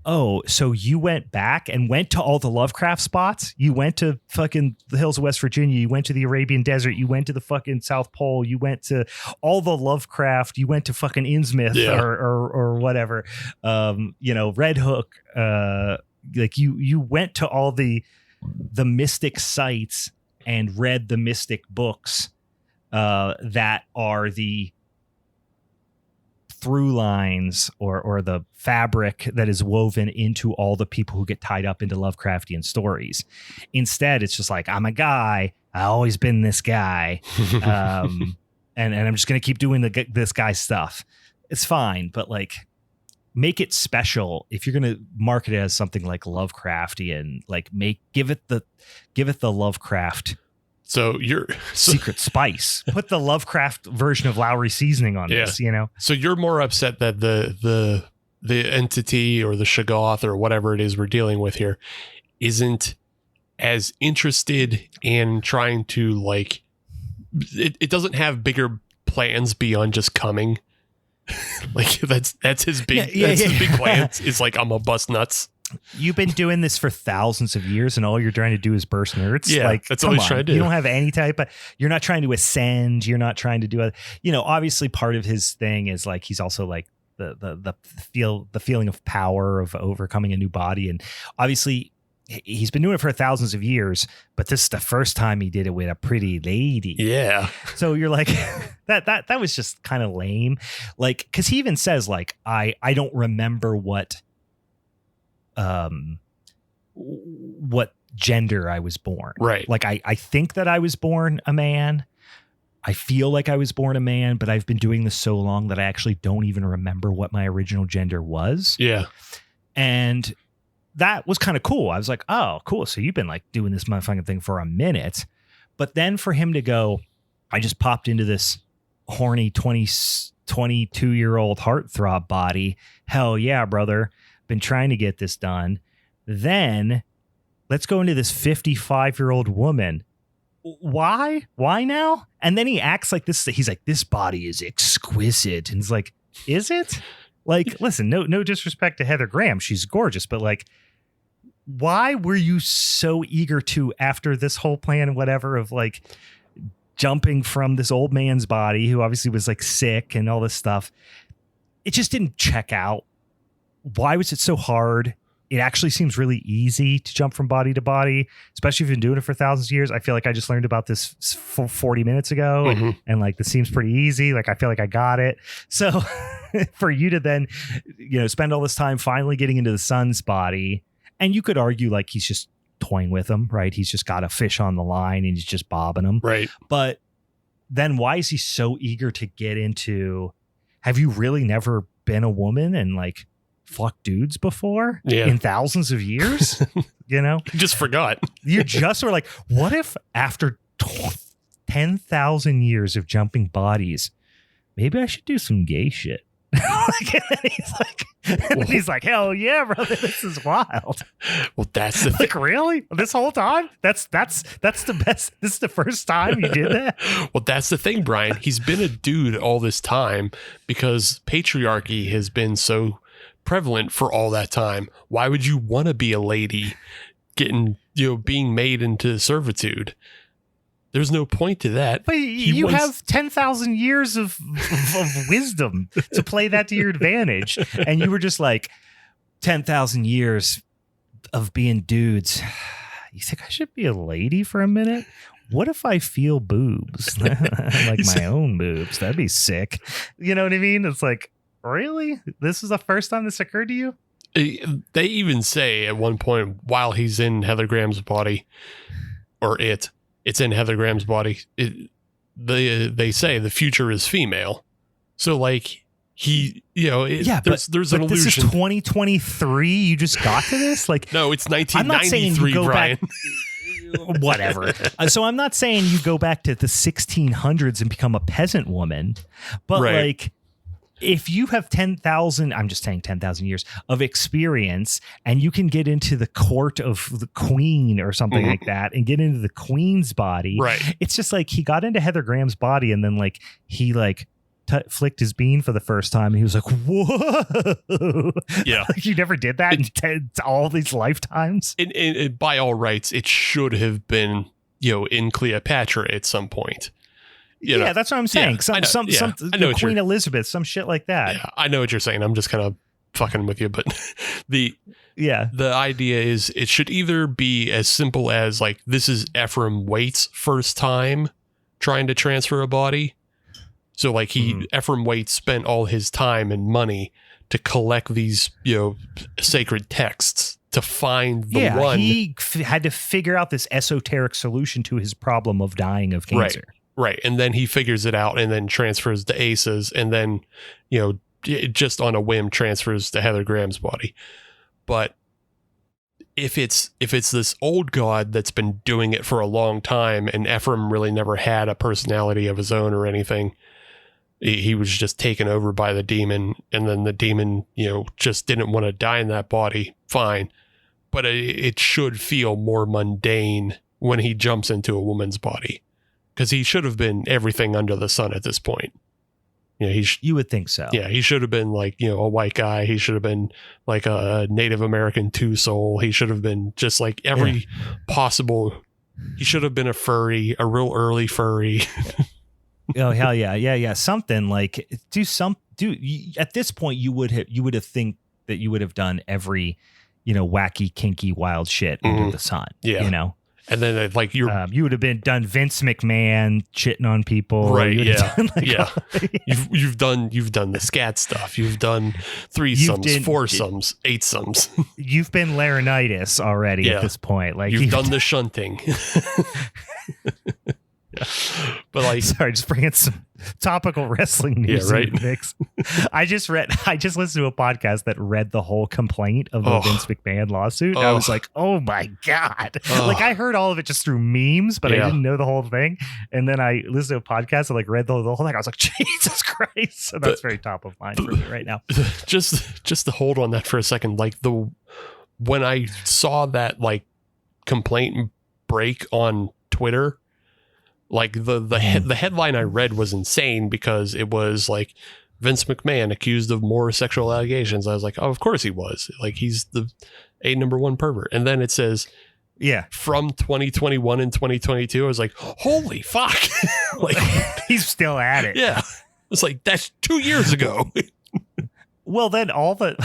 oh, so you went back and went to all the Lovecraft spots? You went to fucking the hills of West Virginia. You went to the Arabian Desert. You went to the fucking South Pole. You went to all the Lovecraft. You went to fucking Innsmouth or whatever. Red Hook. Like you went to all the mystic sites and read the mystic books that are the through lines or the fabric that is woven into all the people who get tied up into Lovecraftian stories. Instead, it's just like, I'm a guy. I always been this guy. And I'm just going to keep doing this guy's stuff. It's fine, but like, make it special. If you're going to market it as something like Lovecraftian, like give it the Lovecraft. So secret spice. Put the Lovecraft version of Lowry seasoning on this, So you're more upset that the entity or the Shoggoth or whatever it is we're dealing with here isn't as interested in trying to like it doesn't have bigger plans beyond just coming. Like that's his big his big plans. It's like, I'm a bust nuts. You've been doing this for thousands of years, and all you're trying to do is burst nerds. Yeah, like, that's all he's trying to do. You don't have any type of. You're not trying to ascend. You're not trying to do obviously part of his thing is like he's also like the feeling of power of overcoming a new body, and obviously he's been doing it for thousands of years. But this is the first time he did it with a pretty lady. Yeah. So you're like that was just kind of lame. Like, because he even says like I don't remember what gender I was born. Right. Like I think that I was born a man. I feel like I was born a man, but I've been doing this so long that I actually don't even remember what my original gender was. Yeah. And that was kind of cool. I was like, oh, cool. So you've been like doing this motherfucking thing for a minute. But then for him to go, I just popped into this horny 22-year-old heartthrob body. Hell yeah, brother. Been trying to get this done. Then let's go into this 55-year-old woman. Why now? And then he acts like this. He's like, this body is exquisite. And it's like, is it? Like, listen, no disrespect to Heather Graham, she's gorgeous, but like, why were you so eager to, after this whole plan whatever of like jumping from this old man's body who obviously was like sick and all this stuff, it just didn't check out. Why was it so hard? It actually seems really easy to jump from body to body, especially if you've been doing it for thousands of years. I feel like I just learned about this 40 minutes ago, and like this seems pretty easy. Like I feel like I got it. So for you to then, spend all this time finally getting into the son's body, and you could argue like he's just toying with him, right? He's just got a fish on the line and he's just bobbing him, right? But then why is he so eager to get into? Have you really never been a woman and like fuck dudes before in thousands of years? You just forgot. You just were like, what if after 10,000 years of jumping bodies, maybe I should do some gay shit? He's like, hell yeah, brother, this is wild. Well, that's the like, really? This whole time? That's the best. This is the first time you did that? Well, that's the thing, Brian. He's been a dude all this time because patriarchy has been so prevalent for all that time. Why would you want to be a lady getting, being made into servitude? There's no point to that. But you have 10,000 years of wisdom to play that to your advantage. And you were just like, 10,000 years of being dudes. You think I should be a lady for a minute? What if I feel boobs? Like my own boobs. That'd be sick. You know what I mean? It's like, really? This is the first time this occurred to you? They even say at one point while he's in Heather Graham's body, or it's in Heather Graham's body, they say the future is female. So like he, there's an illusion. This is 2023. You just got to this? Like, no, it's 1993, I'm not saying you go Brian. Back, whatever. So I'm not saying you go back to the 1600s and become a peasant woman, but like, if you have 10,000, I'm just saying 10,000 years of experience, and you can get into the court of the queen or something like that and get into the queen's body. Right. It's just like he got into Heather Graham's body and then like he like flicked his bean for the first time, and he was like, whoa. Yeah. Like, you never did that in all these lifetimes? And by all rights, it should have been, in Cleopatra at some point. That's what I'm saying. Yeah, Queen Elizabeth, some shit like that. Yeah, I know what you're saying. I'm just kind of fucking with you, but the idea is it should either be as simple as like, this is Ephraim Waite's first time trying to transfer a body. So like Ephraim Waite spent all his time and money to collect these, sacred texts to find the one. He had to figure out this esoteric solution to his problem of dying of cancer. Right. And then he figures it out and then transfers to Asa's, and then, just on a whim transfers to Heather Graham's body. But if it's this old god that's been doing it for a long time, and Ephraim really never had a personality of his own or anything, he was just taken over by the demon, and then the demon, just didn't want to die in that body. Fine. But it should feel more mundane when he jumps into a woman's body, because he should have been everything under the sun at this point. You would think so. Yeah, he should have been like, a white guy. He should have been like a Native American two-soul. He should have been just like every possible. He should have been a furry, a real early furry. Oh, hell yeah. Yeah. Something like at this point you would have think that you would have done every, wacky, kinky, wild shit under the sun. Yeah. And then like you would have done Vince McMahon shitting on people. Right. Yeah. You've done the scat stuff. You've done threesomes, foursums, eightsums. You've been Laryngitis already at this point. Like you've done the shunting. But like, sorry, just bringing some topical wrestling news in the mix. I just listened to a podcast that read the whole complaint of the Vince McMahon lawsuit. I was like, oh my God. Like I heard all of it just through memes, but I didn't know the whole thing. And then I listened to a podcast and like read the whole thing. I was like, Jesus Christ. So that's very top of mind for me right now. Just to hold on that for a second. Like when I saw that like complaint break on Twitter, like the headline I read was insane, because it was like Vince McMahon accused of more sexual allegations. I was like, oh, of course he was. Like he's the number one pervert. And then it says, from 2021 and 2022. I was like, holy fuck. Like he's still at it. Yeah. It's like, that's 2 years ago. Well, then all the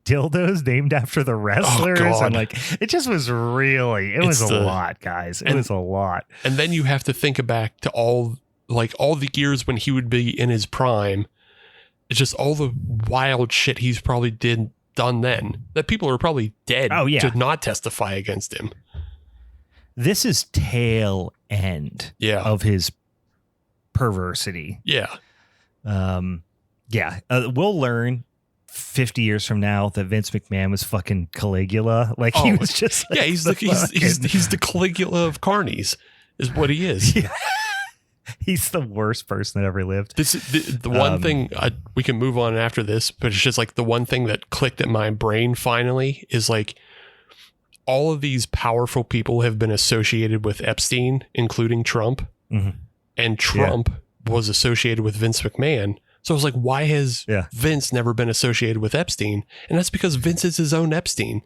dildos named after the wrestlers, and like it just was really was a lot, guys. It was a lot. And then you have to think back to all the years when he would be in his prime. It's just all the wild shit he's probably done then that people are probably dead to not testify against him. This is tail end of his perversity. Yeah. We'll learn 50 years from now that Vince McMahon was fucking Caligula. Like he was just like he's the Caligula of carnies is what he is. Yeah. He's the worst person that ever lived. This is the one thing we can move on after this, but it's just like the one thing that clicked in my brain finally is like all of these powerful people have been associated with Epstein, including Trump, and Trump was associated with Vince McMahon. So I was like, why has Vince never been associated with Epstein? And that's because Vince is his own Epstein.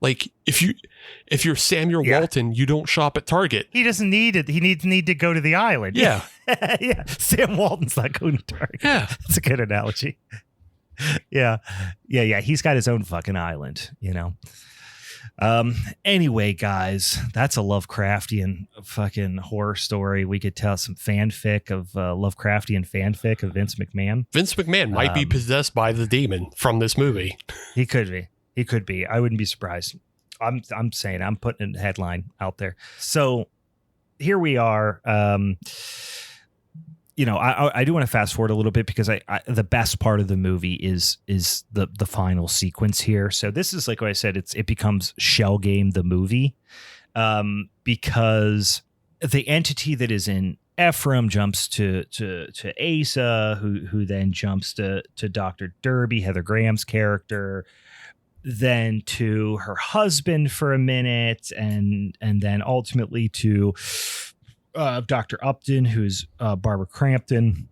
Like if you're Samuel Walton, you don't shop at Target. He doesn't need it. He need to go to the island. Yeah. Yeah. Sam Walton's not going to Target. Yeah. That's a good analogy. Yeah. He's got his own fucking island, Anyway, guys, that's a Lovecraftian fucking horror story. We could tell some fanfic of Lovecraftian fanfic of Vince McMahon. Vince McMahon might be possessed by the demon from this movie. He could be. I wouldn't be surprised. I'm saying, I'm putting a headline out there. So here we are. I do want to fast forward a little bit because I the best part of the movie is the final sequence here. So this is like what I said, it becomes Shell Game the movie, because the entity that is in Ephraim jumps to Asa, who then jumps to Dr. Derby, Heather Graham's character, then to her husband for a minute, and then ultimately to Dr. Upton, who's Barbara Crampton.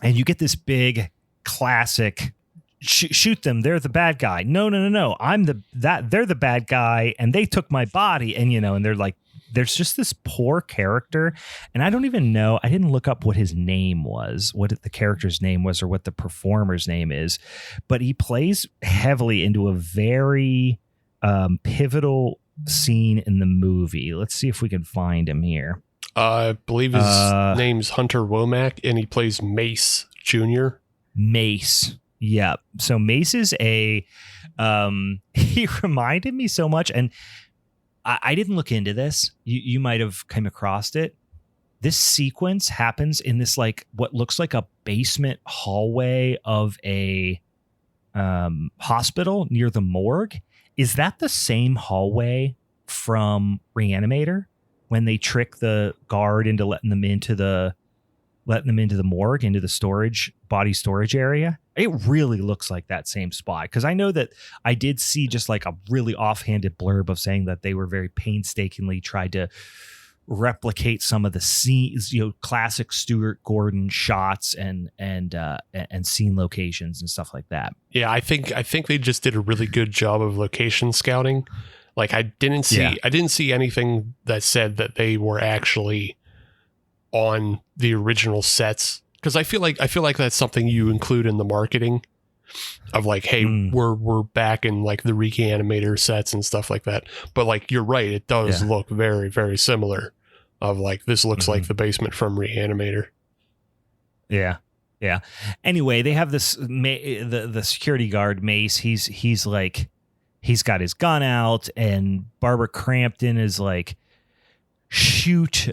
And you get this big classic, shoot them, they're the bad guy. No, they're the bad guy, and they took my body. And, and they're like, there's just this poor character. And I don't even know, I didn't look up what his name was, what the character's name was, or what the performer's name is. But he plays heavily into a very pivotal scene in the movie. Let's see if we can find him here. I believe his name's Hunter Womack, and he plays Mace Jr. Mace. Yeah. So Mace is he reminded me so much. And I didn't look into this. You might have come across it. This sequence happens in this, like, what looks like a basement hallway of a hospital near the morgue. Is that the same hallway from Reanimator when they trick the guard into letting them into the morgue, into the body storage area? It really looks like that same spot, because I know that I did see just like a really offhanded blurb of saying that they were very painstakingly tried to replicate some of the scenes, classic Stuart Gordon shots and scene locations and stuff like that. Yeah, I think they just did a really good job of location scouting. Like, I didn't see anything that said that they were actually on the original sets, because I feel like that's something you include in the marketing of, like, hey, we're back in, like, the Reanimator sets and stuff like that. But, like, you're right, it does look very, very similar. Of, like, this looks like the basement from Reanimator. Yeah. Anyway, they have this the security guard Mace. He's like, he's got his gun out, and Barbara Crampton is like, shoot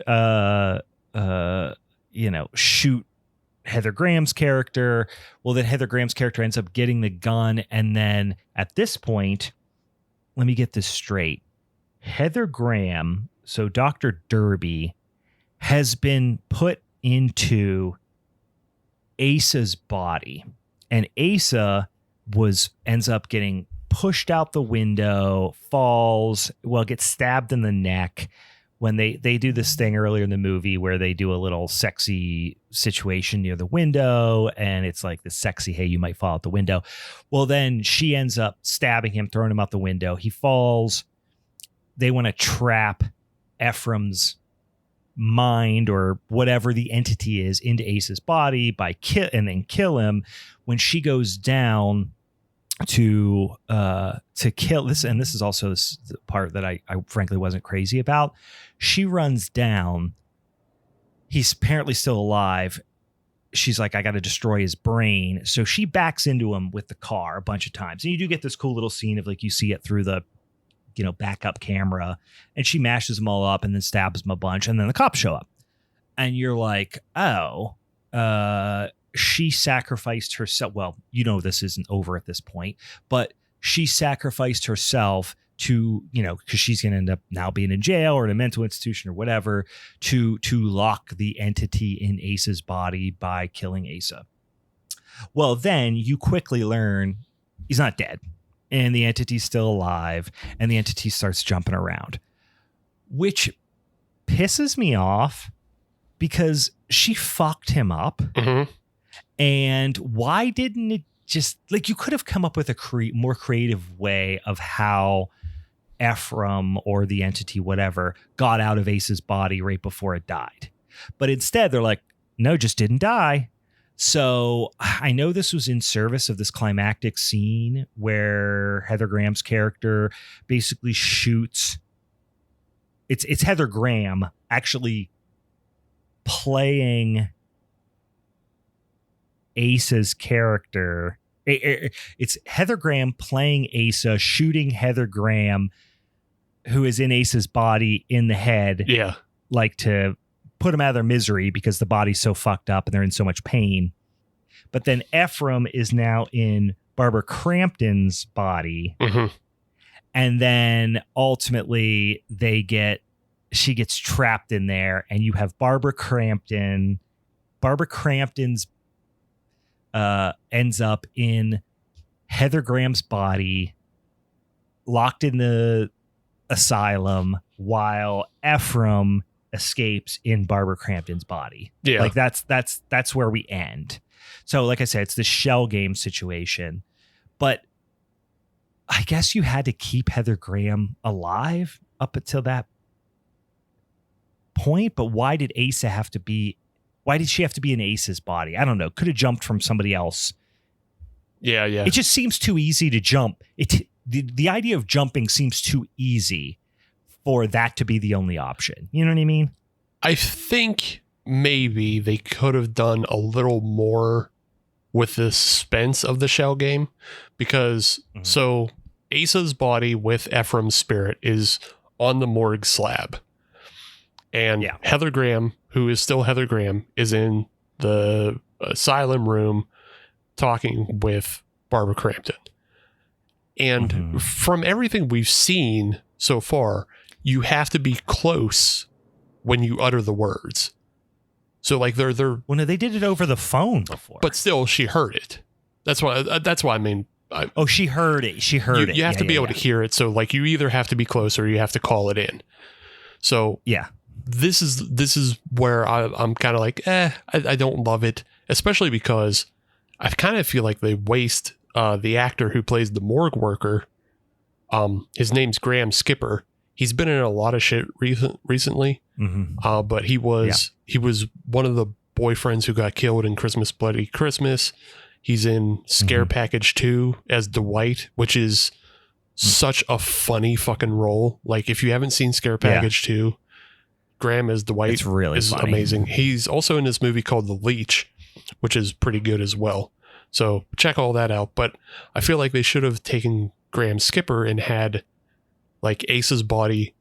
Heather Graham's character. Well, then Heather Graham's character ends up getting the gun. And then at this point, let me get this straight. Heather Graham, so Dr. Derby, has been put into Asa's body. And Asa ends up getting pushed out the window, falls, gets stabbed in the neck. When they do this thing earlier in the movie where they do a little sexy situation near the window, and it's like the sexy, hey, you might fall out the window. Well, then she ends up stabbing him, throwing him out the window. He falls. They want to trap Ephraim's mind, or whatever the entity is, into Asa's body and then kill him. When she goes down to kill this, and this is also the part that I frankly wasn't crazy about. She runs down. He's apparently still alive. She's like, I got to destroy his brain. So she backs into him with the car a bunch of times. And you do get this cool little scene of, like, you see it through the, backup camera, and she mashes them all up and then stabs them a bunch. And then the cops show up, and you're like, oh, she sacrificed herself. Well, this isn't over at this point, but she sacrificed herself to, because she's going to end up now being in jail or in a mental institution or whatever, to lock the entity in Asa's body by killing Asa. Well, then you quickly learn he's not dead, and the entity's still alive, and the entity starts jumping around, which pisses me off because she fucked him up. Mm-hmm. And why didn't it just, like, you could have come up with a more creative way of how Ephraim, or the entity, whatever, got out of Asa's body right before it died. But instead, they're like, no, just didn't die. So I know this was in service of this climactic scene where Heather Graham's character basically shoots. It's Heather Graham actually playing Asa's character. It's Heather Graham playing Asa, shooting Heather Graham, who is in Asa's body, in the head. Yeah. Like, to put them out of their misery because the body's so fucked up and they're in so much pain. But then Ephraim is now in Barbara Crampton's body. Mm-hmm. And then ultimately she gets trapped in there, and you have Barbara Crampton's ends up in Heather Graham's body, locked in the asylum, while Ephraim escapes in Barbara Crampton's body. Yeah. Like, that's where we end. So like I said, it's the shell game situation. But I guess you had to keep Heather Graham alive up until that point. But why did she have to be in Ace's body? I don't know. Could have jumped from somebody else. Yeah. It just seems too easy to jump. The idea of jumping seems too easy for that to be the only option. You know what I mean? I think maybe they could have done a little more with the suspense of the shell game, because so Asa's body with Ephraim's spirit is on the morgue slab, and Heather Graham, who is still Heather Graham, is in the asylum room talking with Barbara Crampton. And from everything we've seen so far, you have to be close when you utter the words. So like they're well, no, they did it over the phone before, but still she heard it. That's why I mean. She heard it. She heard it. You have to be able to hear it. So like you either have to be close or you have to call it in. So this is where I'm kind of like, I don't love it, especially because I kind of feel like they waste the actor who plays the morgue worker. His name's Graham Skipper. He's been in a lot of shit recently. But he was one of the boyfriends who got killed in Christmas Bloody Christmas. He's in Scare Package 2 as Dwight, which is such a funny fucking role. Like if you haven't seen Scare Package 2, Graham as Dwight is funny. Amazing. He's also in this movie called The Leech, which is pretty good as well. So check all that out. But I feel like they should have taken Graham Skipper and had like Ace's body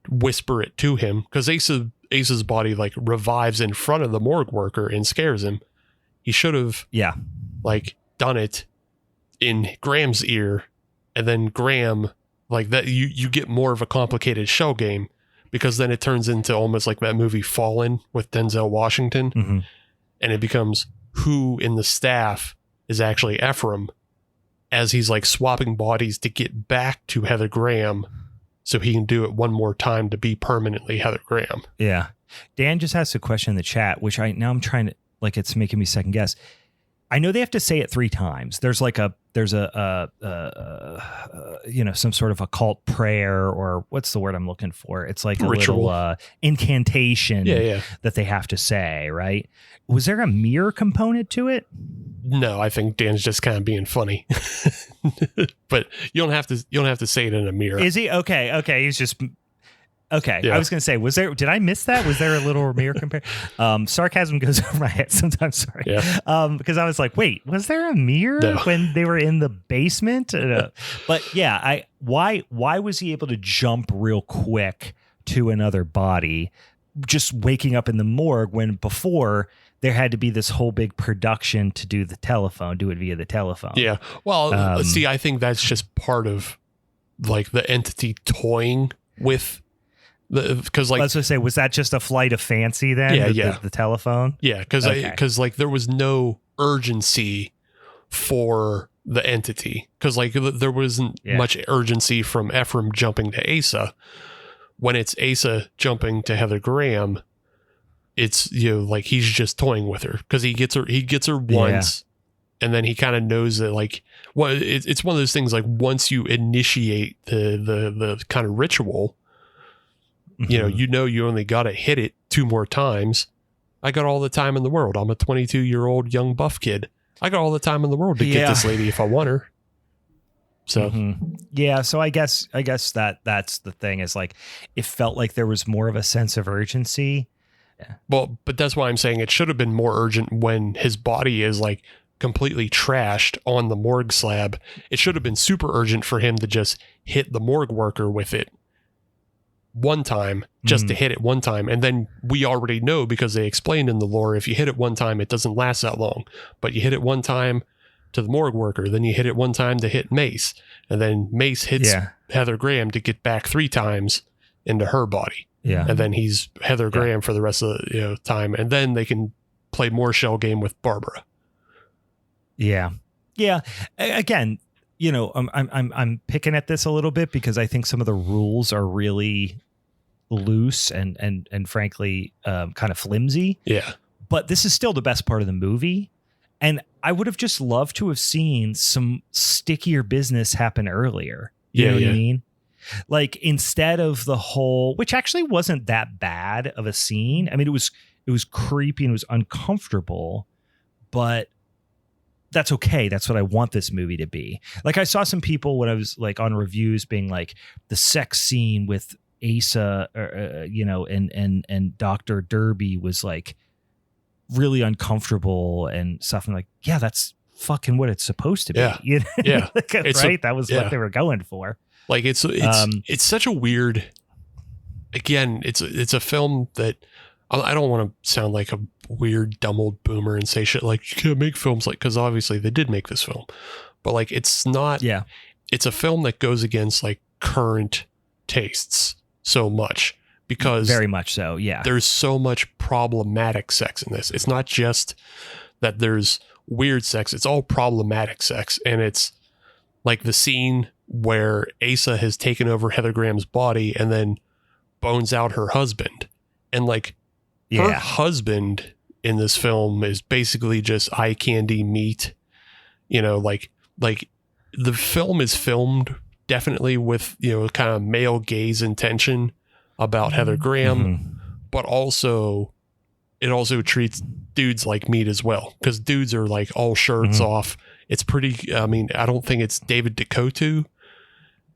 whisper it to him, because Ace's body like revives in front of the morgue worker and scares him. He should have like done it in Graham's ear, and then Graham like that you get more of a complicated shell game, because then it turns into almost like that movie Fallen with Denzel Washington, and it becomes who in the staff is actually Ephraim, as he's like swapping bodies to get back to Heather Graham so he can do it one more time to be permanently Heather Graham. Yeah. Dan just asked a question in the chat, which I'm trying to, like, it's making me second guess. I know they have to say it 3 times. There's like some sort of occult prayer, or what's the word I'm looking for? It's like a ritual. Little incantation that they have to say, right? Was there a mirror component to it? No, I think Dan's just kind of being funny. But you don't have to say it in a mirror. Is he? Okay. He's just okay. Yeah. I was going to say, did I miss that? Was there a little mirror comparison? Sarcasm goes over my head sometimes. Sorry. Yeah. Because I was like, wait, was there a mirror when they were in the basement? But yeah, why was he able to jump real quick to another body, just waking up in the morgue, when before there had to be this whole big production to do it via the telephone. Yeah. Well, see, I think that's just part of like the entity toying with because like, let's just say, was that just a flight of fancy then? The telephone. Yeah. Cause like there was no urgency for the entity. Cause like there wasn't much urgency from Ephraim jumping to Asa. When it's Asa jumping to Heather Graham, it's, like he's just toying with her, because he gets her once, and then he kind of knows that like, well, it's one of those things, like once you initiate the kind of ritual, you only got to hit it 2 more times. I got all the time in the world. I'm a 22-year-old young buff kid. I got all the time in the world to get this lady if I want her. So so I guess that's the thing, is like it felt like there was more of a sense of urgency. Yeah. Well, but that's why I'm saying it should have been more urgent when his body is like completely trashed on the morgue slab. It should have been super urgent for him to just hit the morgue worker with it one time, just to hit it one time. And then we already know, because they explained in the lore, if you hit it one time, it doesn't last that long. But you hit it one time to the morgue worker, then you hit it one time to hit Mace, and then Mace hits Heather Graham to get back 3 times into her body. Yeah. And then he's Heather Graham for the rest of the time. And then they can play more shell game with Barbara. Yeah. Yeah. Again, I'm picking at this a little bit because I think some of the rules are really loose and frankly kind of flimsy. Yeah. But this is still the best part of the movie. And I would have just loved to have seen some stickier business happen earlier. You know what I mean? Like, instead of the whole, which actually wasn't that bad of a scene. I mean, it was creepy and it was uncomfortable, but that's okay. That's what I want this movie to be. Like, I saw some people when I was like on reviews being like, the sex scene with Asa, and Dr. Derby was like really uncomfortable and stuff. I'm like, yeah, that's fucking what it's supposed to be. Yeah. You know? Yeah. Right. That was what they were going for. Like, it's such a weird, again, it's a film that I don't want to sound like a weird dumb old boomer and say shit like you can't make films like, because obviously they did make this film, but like, it's not, it's a film that goes against like current tastes so much, because very much so. Yeah. There's so much problematic sex in this. It's not just that there's weird sex. It's all problematic sex. And it's like the scene where Asa has taken over Heather Graham's body and then bones out her husband. And like, her husband in this film is basically just eye candy meat, like the film is filmed definitely with, kind of male gaze intention about Heather Graham, but also it also treats dudes like meat as well. Cause dudes are like all shirts off. It's pretty, I mean, I don't think it's David Duchovny,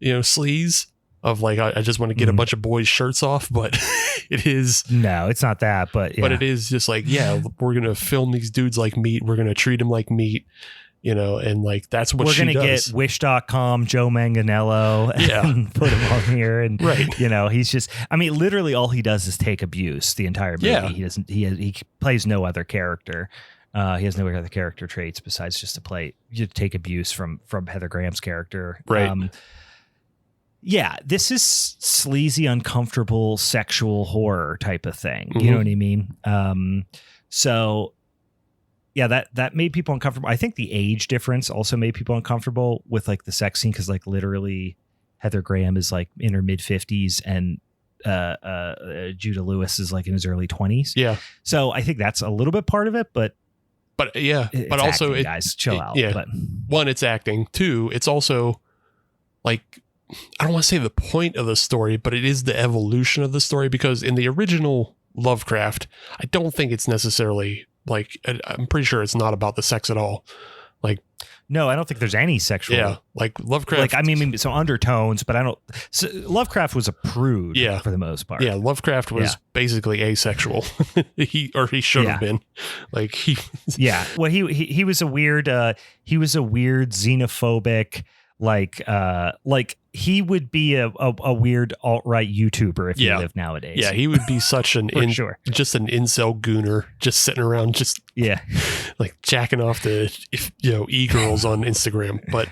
sleaze of like, I just want to get a bunch of boys' shirts off, but it is. No, it's not that, but it is just like, we're going to film these dudes like meat. We're going to treat them like meat, and like, that's what she does. We're going to get Wish.com, Joe Manganiello, and put him on here. And, he's just, I mean, literally all he does is take abuse the entire movie. Yeah. He plays no other character. He has no other character traits besides just to take abuse from Heather Graham's character. Right. This is sleazy, uncomfortable, sexual horror type of thing. You know what I mean? So that made people uncomfortable. I think the age difference also made people uncomfortable with like the sex scene. Cause like literally Heather Graham is like in her mid 50s and Judah Lewis is like in his early 20s. Yeah. So I think that's a little bit part of it, but also acting, guys, chill out. Yeah. But one, it's acting. Two, it's also like, I don't want to say the point of the story, but it is the evolution of the story, because in the original Lovecraft, I don't think it's necessarily like, I'm pretty sure it's not about the sex at all. Like, no, I don't think there's any sexual. Yeah. Like Lovecraft. Like, I mean, some undertones, but I don't. So Lovecraft was a prude for the most part. Yeah. Lovecraft was basically asexual. he should have been like he. Well, he was a weird, xenophobic, like he would be a weird alt-right YouTuber if he lived nowadays. Yeah, he would be such an just an incel gooner, just sitting around, just like jacking off the e-girls on Instagram. But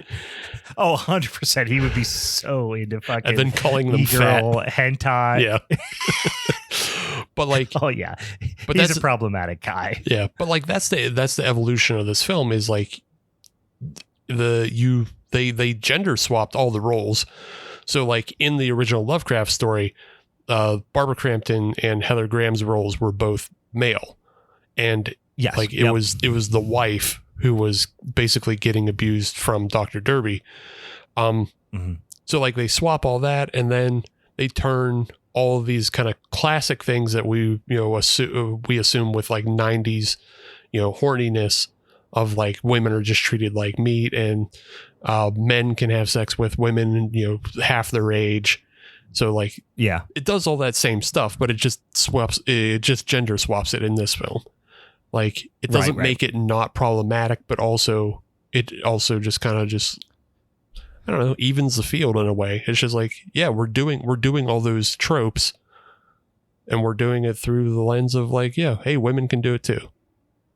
100%, he would be so into fucking and then calling them e-girl fat hentai. Yeah, but like but he's a problematic guy. Yeah, but like that's the evolution of this film is like they gender swapped all the roles. So like in the original Lovecraft story, Barbara Crampton and Heather Graham's roles were both male. And it was the wife who was basically getting abused from Dr. Derby. So like they swap all that, and then they turn all of these kind of classic things that we assume with like 90s, horniness of like women are just treated like meat, and men can have sex with women, half their age. So like, it does all that same stuff, but it just gender swaps it in this film. Like it doesn't make it not problematic, but also it also just kind of just, I don't know, evens the field in a way. It's just like, we're doing all those tropes, and we're doing it through the lens of like, hey, women can do it too.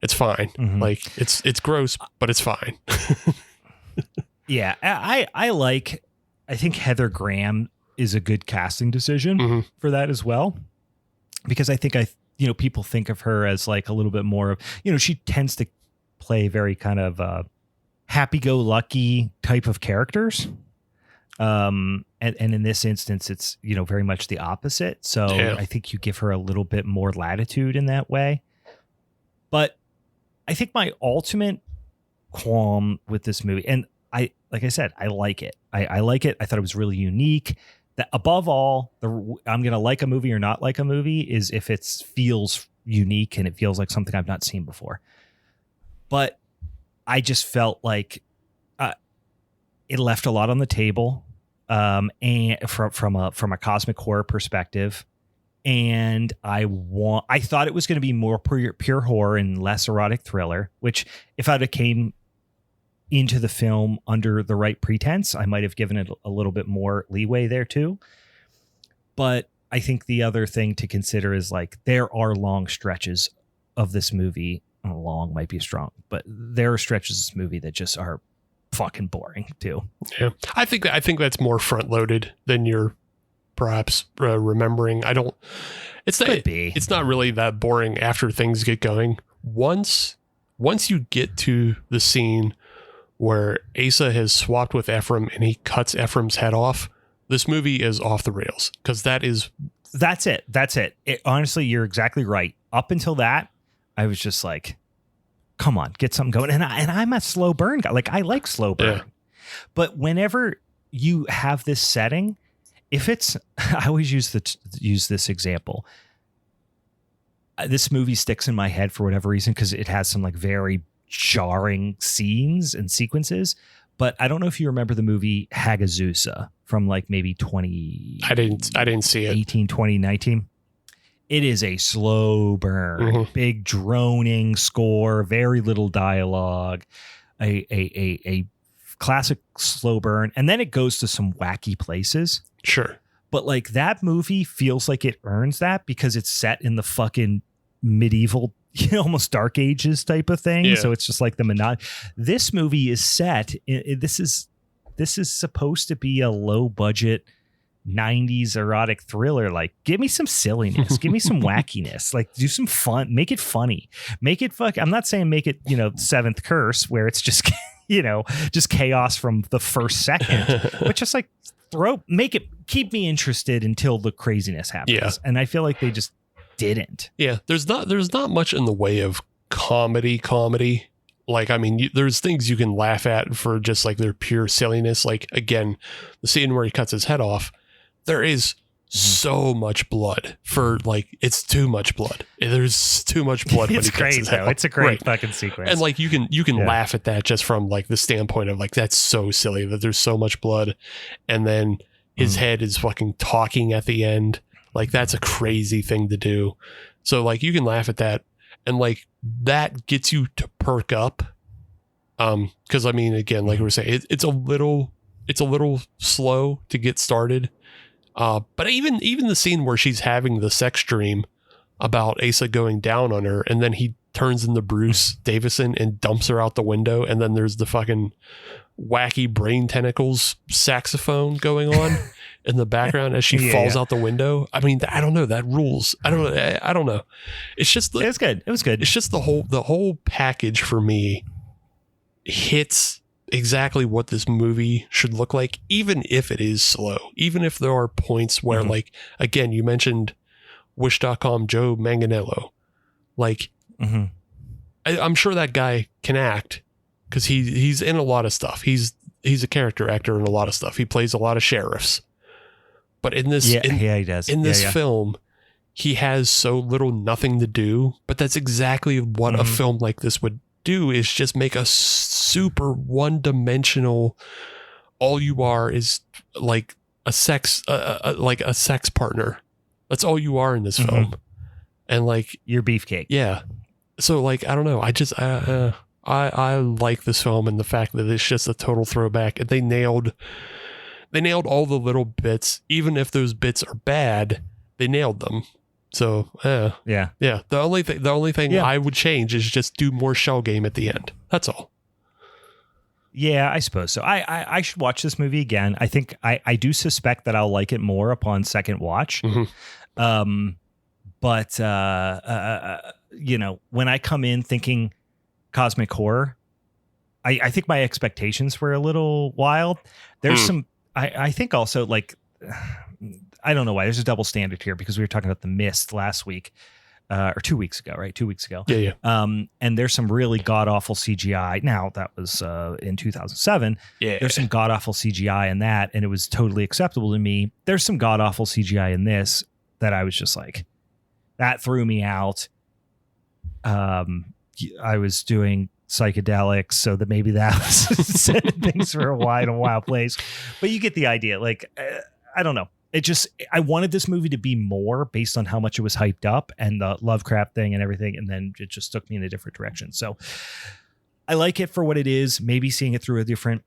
It's fine. Like it's gross, but it's fine. I think Heather Graham is a good casting decision for that as well, because I think people think of her as like a little bit more of, she tends to play very kind of happy-go-lucky type of characters. And in this instance, it's, very much the opposite. So I think you give her a little bit more latitude in that way. But I think my ultimate qualm with this movie, and like I said, I like it. I like it. I thought it was really unique. That above all, I'm going to like a movie or not like a movie is if it feels unique and it feels like something I've not seen before. But I just felt like it left a lot on the table, and from a cosmic horror perspective. And I thought it was going to be more pure horror and less erotic thriller, which if I'd have came into the film under the right pretense, I might have given it a little bit more leeway there too. But I think the other thing to consider is like there are long stretches of this movie. Long might be strong, but there are stretches of this movie that just are fucking boring too. Yeah, I think that's more front loaded than you're perhaps remembering. It's not really that boring after things get going. Once you get to the scene where Asa has swapped with Ephraim and he cuts Ephraim's head off, this movie is off the rails, because that's it. Honestly, you're exactly right. Up until that, I was just like, come on, get something going. And I'm a slow burn guy. Like, I like slow burn. Yeah. But whenever you have this setting, if it's, I always use this example. This movie sticks in my head for whatever reason, because it has some like very jarring scenes and sequences. But I don't know if you remember the movie Hagazusa from like maybe 20. I didn't see it. 2019. It is a slow burn, big droning score, very little dialogue, a classic slow burn. And then it goes to some wacky places. Sure. But like that movie feels like it earns that because it's set in the fucking medieval, almost dark ages type of thing. Yeah. So it's just like this movie is set. This is supposed to be a low budget 90s erotic thriller. Like, give me some silliness, give me some wackiness, like do some fun, make it funny, make it I'm not saying make it, Seventh Curse where it's just, just chaos from the first second, but just like keep me interested until the craziness happens. Yeah. And I feel like they just didn't. Yeah. There's not much in the way of comedy. Like, I mean, there's things you can laugh at for just like their pure silliness. Like, again, the scene where he cuts his head off, there is so much blood for like, it's too much blood. There's too much blood. It's great though. It's a great fucking sequence. And like, you can laugh at that just from like the standpoint of like, that's so silly that there's so much blood. And then his head is fucking talking at the end. Like, that's a crazy thing to do. So like, you can laugh at that. And like, that gets you to perk up. Cause I mean, again, like we were saying, it's a little slow to get started. But even the scene where she's having the sex dream about Asa going down on her, and then he turns into Bruce Davison and dumps her out the window, and then there's the fucking wacky brain tentacles saxophone going on in the background as she falls out the window. I mean, I don't know, that rules. I don't know. It's just it was good. It was good. It's just the whole package for me hits exactly what this movie should look like, even if it is slow, even if there are points where like, again, you mentioned Wish.com Joe Manganiello. Like, I'm sure that guy can act because he's in a lot of stuff. He's a character actor in a lot of stuff. He plays a lot of sheriffs. But in this, he does. In this film, he has so little nothing to do. But that's exactly what a film like this would do, is just make a super one-dimensional. All you are is like a sex partner. That's all you are in this film. And like, your beefcake. Yeah. So like, I don't know. I like this film, and the fact that it's just a total throwback, and they nailed all the little bits. Even if those bits are bad, they nailed them. So yeah. The only thing I would change is just do more shell game at the end. That's all. Yeah, I suppose so. I should watch this movie again. I think I do suspect that I'll like it more upon second watch. But when I come in thinking cosmic horror, I think my expectations were a little wild. There's some. I think also like. I don't know why there's a double standard here, because we were talking about The Mist last week. or 2 weeks ago, right? 2 weeks ago. Yeah. And there's some really god awful CGI. Now that was in 2007. Yeah. There's some god awful CGI in that, and it was totally acceptable to me. There's some god awful CGI in this that I was just like, that threw me out. I was doing psychedelics, so that maybe that was setting things for a wild place. But you get the idea. Like, I don't know. I wanted this movie to be more based on how much it was hyped up and the Lovecraft thing and everything. And then it just took me in a different direction. So I like it for what it is. Maybe seeing it through a different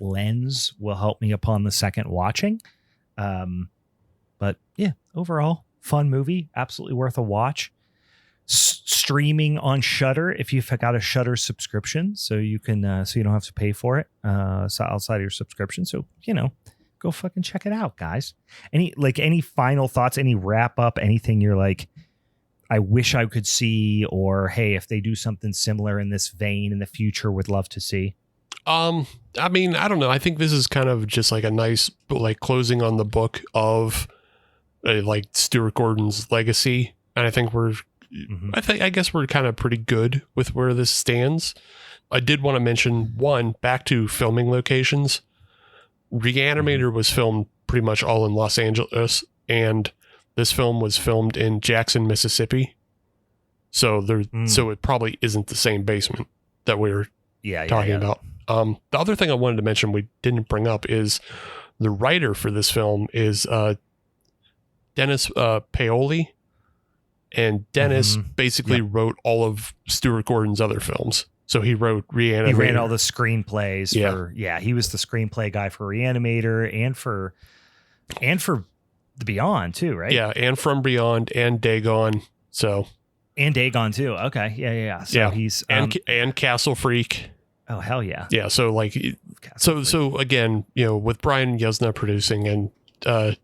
lens will help me upon the second watching. But yeah, overall fun movie. Absolutely worth a watch. Streaming on Shudder if you've got a Shudder subscription, so you can so you don't have to pay for it outside of your subscription. So go fucking check it out, guys. Any final thoughts? Any wrap up? Anything you're like, I wish I could see, or hey, if they do something similar in this vein in the future, would love to see. I mean, I don't know. I think this is kind of just like a nice like closing on the book of like Stuart Gordon's legacy, and I think I guess we're kind of pretty good with where this stands. I did want to mention back to filming locations. Reanimator was filmed pretty much all in Los Angeles, and this film was filmed in Jackson, Mississippi. So so it probably isn't the same basement that we were talking about. The other thing I wanted to mention we didn't bring up is the writer for this film is Dennis Paoli. And Dennis basically wrote all of Stuart Gordon's other films. So he wrote Reanimator. He ran all the screenplays he was the screenplay guy for Reanimator and for The Beyond too, right? Yeah, and From Beyond and Dagon. And Dagon too. Okay. Yeah. So he's and Castle Freak. Oh hell yeah. Yeah, so like so again, with Brian Yuzna producing and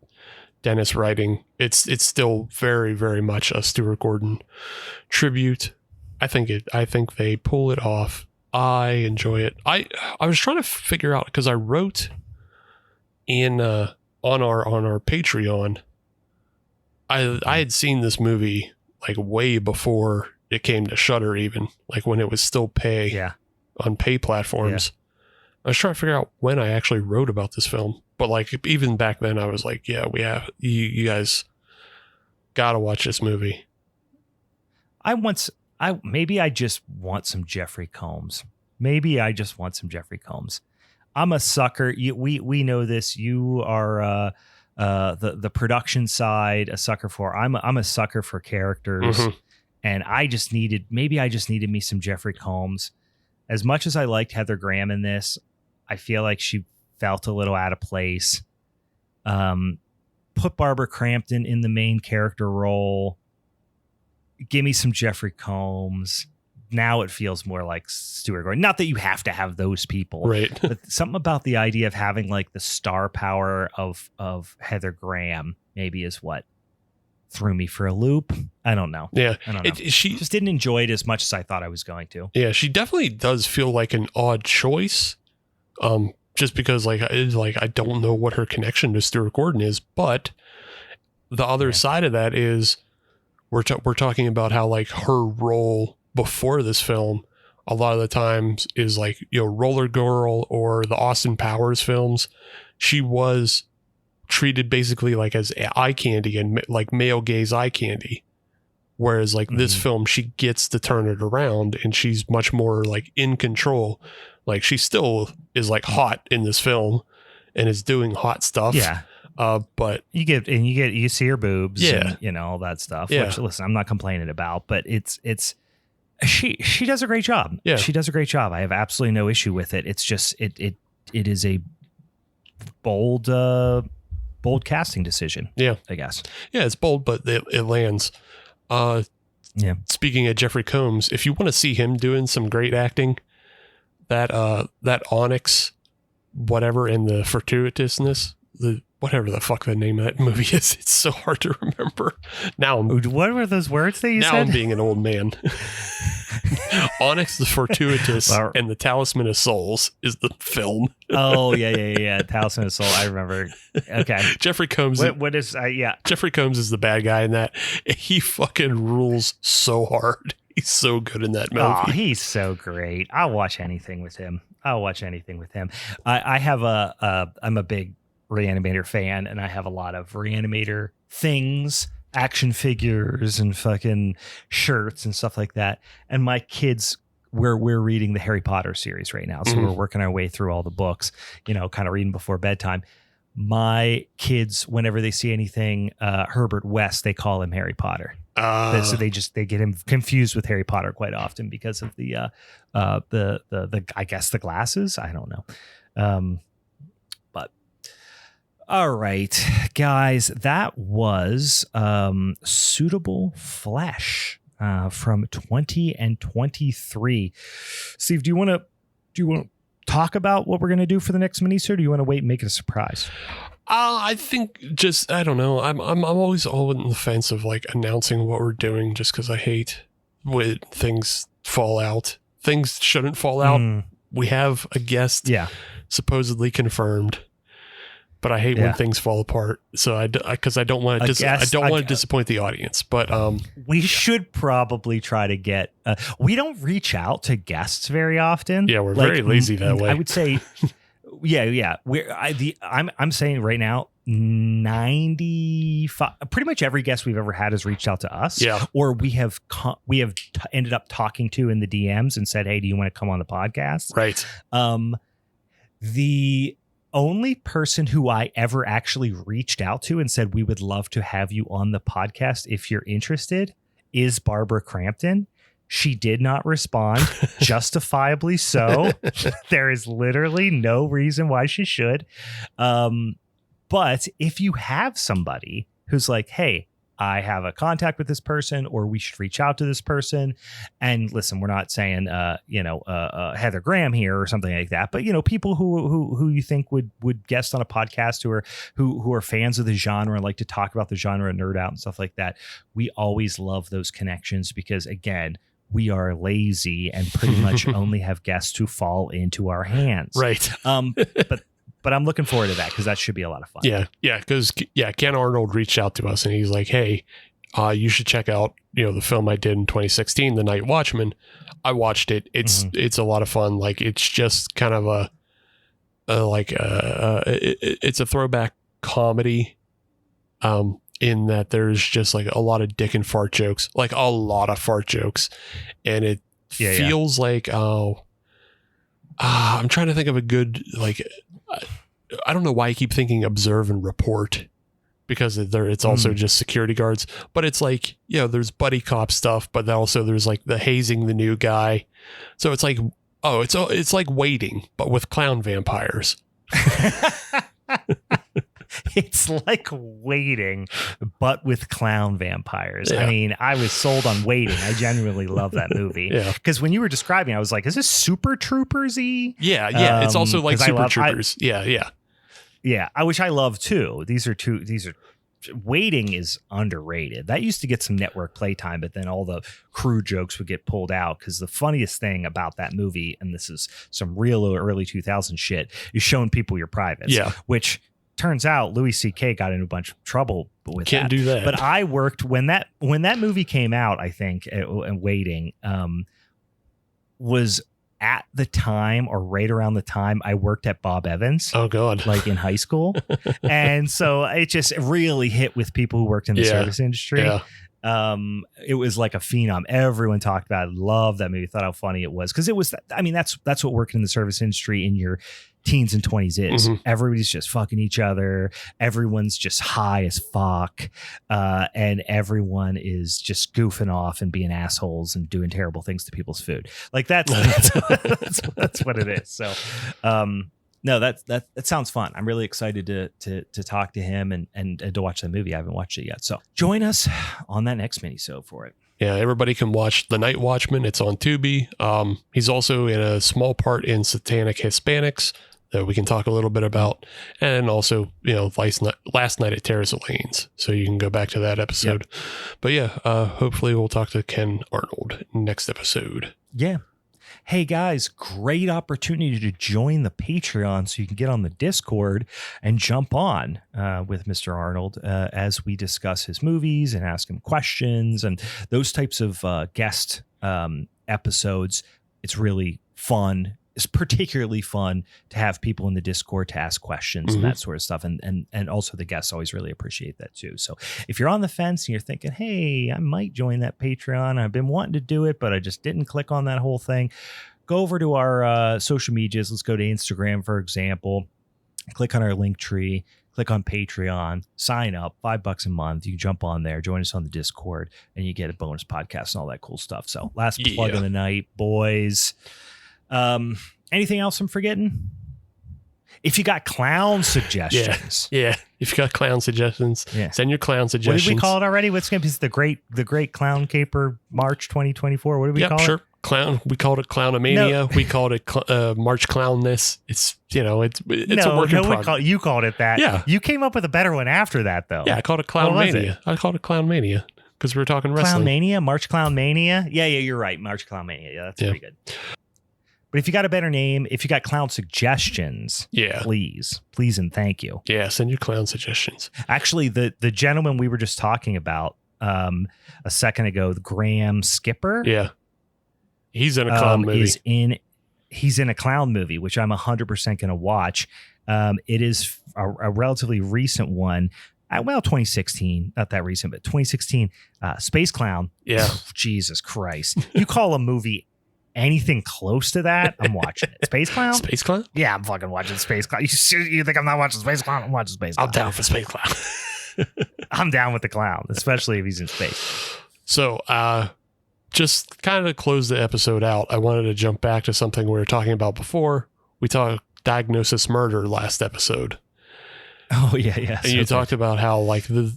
Dennis writing, it's still very, very much a Stuart Gordon tribute. I think they pull it off. I enjoy it. I was trying to figure out, because I wrote in on our Patreon, I had seen this movie like way before it came to Shudder, even like when it was still on pay platforms. I was trying to figure out when I actually wrote about this film. But like even back then, I was like, "Yeah, you guys gotta watch this movie." Maybe I just want some Jeffrey Combs. I'm a sucker. We know this. You are the production side a sucker for. I'm a sucker for characters, and I just needed me some Jeffrey Combs. As much as I liked Heather Graham in this, I feel like she felt a little out of place. Put Barbara Crampton in the main character role. Give me some Jeffrey Combs. Now it feels more like Stuart Gordon. Not that you have to have those people, right? But something about the idea of having like the star power of Heather Graham maybe is what threw me for a loop. I don't know. Yeah, I don't know. She just didn't enjoy it as much as I thought I was going to. Yeah, she definitely does feel like an odd choice. Just because I don't know what her connection to Stuart Gordon is, but the other side of that is we're talking about how like her role before this film a lot of the times is like, Roller Girl or the Austin Powers films. She was treated basically like as eye candy and like male gaze eye candy. Whereas like this film, she gets to turn it around and she's much more like in control. Like she still is like hot in this film and is doing hot stuff. Yeah. But you see her boobs, yeah, and, all that stuff. Yeah. Which, listen, I'm not complaining about, but she does a great job. Yeah. She does a great job. I have absolutely no issue with it. It's just it is a bold casting decision. Yeah, I guess. Yeah, it's bold, but it lands. Yeah. Speaking of Jeffrey Combs, if you want to see him doing some great acting, that Onyx, whatever, and the fortuitousness, whatever the fuck the name of that movie is, it's so hard to remember. Now, what were those words that you said? Now I'm being an old man. Onyx the Fortuitous and the Talisman of Souls is the film. Oh, yeah. Talisman of Soul. I remember. Okay. Jeffrey Combs. What is, Jeffrey Combs is the bad guy in that. He fucking rules so hard. He's so good in that movie. Oh, he's so great. I'll watch anything with him. I have I'm a big Reanimator fan, and I have a lot of Reanimator things, action figures and fucking shirts and stuff like that. And my kids, we're reading the Harry Potter series right now. So we're working our way through all the books, kind of reading before bedtime. My kids, whenever they see anything Herbert West, they call him Harry Potter. So they get him confused with Harry Potter quite often because of the I guess the glasses. I don't know. But all right, guys, that was Suitable Flesh from 20 and 23. Steve, do you want to talk about what we're going to do for the next minisode, or do you want to wait and make it a surprise? I think I don't know. I'm always all in the fence of like announcing what we're doing, just because I hate when things fall out. Things shouldn't fall out. We have a guest supposedly confirmed, but I hate when things fall apart. So because I don't want to disappoint the audience. But we should probably try to get. We don't reach out to guests very often. Yeah, we're very lazy that way. I would say. Yeah. I'm saying right now, 95, pretty much every guest we've ever had has reached out to us. Yeah. Or we have ended up talking to in the DMs and said, "Hey, do you want to come on the podcast?" Right. The only person who I ever actually reached out to and said, "We would love to have you on the podcast if you're interested," is Barbara Crampton. She did not respond, justifiably so. There is literally no reason why she should. But if you have somebody who's like, "Hey, I have a contact with this person," or "We should reach out to this person," and listen, we're not saying, Heather Graham here or something like that, but people who you think would guest on a podcast who are fans of the genre and like to talk about the genre and nerd out and stuff like that. We always love those connections because, again, we are lazy and pretty much only have guests who fall into our hands. Right. But I'm looking forward to that because that should be a lot of fun. Yeah. Because Ken Arnold reached out to us and he's like, "Hey, you should check out the film I did in 2016, The Night Watchman." I watched it. It's a lot of fun. Like it's just kind of it's a throwback comedy. In that there's just like a lot of dick and fart jokes, and it feels like, I'm trying to think of a good, I don't know why I keep thinking Observe and Report, because it's also just security guards, but it's like, there's buddy cop stuff, but also there's like the hazing the new guy. So it's like, it's like Waiting, but with clown vampires. It's like Waiting, but with clown vampires. Yeah. I mean, I was sold on Waiting. I genuinely love that movie. Yeah. Because when you were describing, I was like, "Is this Super Troopers-y?" Yeah. It's also like Super Troopers. Yeah. Which I love too. Waiting is underrated. That used to get some network playtime, but then all the crew jokes would get pulled out because the funniest thing about that movie, and this is some real early 2000s shit, is showing people your privates. Yeah. Which turns out Louis C.K. got into a bunch of trouble with Can't do that. But I worked when that movie came out, I think, and Waiting was at the time or right around the time I worked at Bob Evans. Oh God. Like in high school. And so it just really hit with people who worked in the service industry. Yeah. It was like a phenom. Everyone talked about it. Loved that movie. Thought how funny it was. Cause it was, I mean, that's what working in the service industry in your teens and 20s is. Everybody's just fucking each other. Everyone's just high as fuck. And everyone is just goofing off and being assholes and doing terrible things to people's food. Like that's what it is. So, no, that sounds fun. I'm really excited to talk to him and to watch the movie. I haven't watched it yet. So join us on that next minisode for it. Yeah, everybody can watch The Night Watchman. It's on Tubi. He's also in a small part in Satanic Hispanics. that we can talk a little bit about. And also, last night at Terrace Lanes. So you can go back to that episode. Yep. But yeah, hopefully we'll talk to Ken Arnold next episode. Yeah. Hey guys, great opportunity to join the Patreon so you can get on the Discord and jump on with Mr. Arnold as we discuss his movies and ask him questions and those types of guest episodes. It's really fun. It's particularly fun to have people in the Discord to ask questions and that sort of stuff. And also the guests always really appreciate that too. So if you're on the fence and you're thinking, hey, I might join that Patreon. I've been wanting to do it, but I just didn't click on that whole thing. Go over to our social medias. Let's go to Instagram, for example. Click on our link tree. Click on Patreon. Sign up. $5 a month. You can jump on there. Join us on the Discord. And you get a bonus podcast and all that cool stuff. So last plug of the night, boys. Anything else I'm forgetting? If you got clown suggestions. Yeah. If you got clown suggestions, send your clown suggestions. What did we call it already? What's going to be the great Clown Caper March 2024? What did we call it? Clown. We called it Clownomania. No. We called it March Clownness. It's a work in progress. You called it that. Yeah. You came up with a better one after that, though. Yeah, I called it Clownmania. I called it Clownmania because we were talking wrestling. Clownmania? March Clownmania? Yeah, you're right. March Clownmania. Yeah, that's pretty good. But if you got a better name, if you got clown suggestions, please and thank you. Yeah, send your clown suggestions. Actually, the gentleman we were just talking about a second ago, Graham Skipper. Yeah. He's in a clown movie. He's in a clown movie, which I'm 100% going to watch. It is a relatively recent one. 2016, not that recent, but 2016, Space Clown. Yeah. Jesus Christ. You call a movie anything close to that, I'm watching it. Space Clown? Space Clown? Yeah, I'm fucking watching Space Clown. You think I'm not watching Space Clown? I'm watching Space Clown. I'm down for Space Clown. I'm down with the clown, especially if he's in space. So, just kind of close the episode out, I wanted to jump back to something we were talking about before. We talked Diagnosis Murder last episode. Oh, yeah. And you talked about how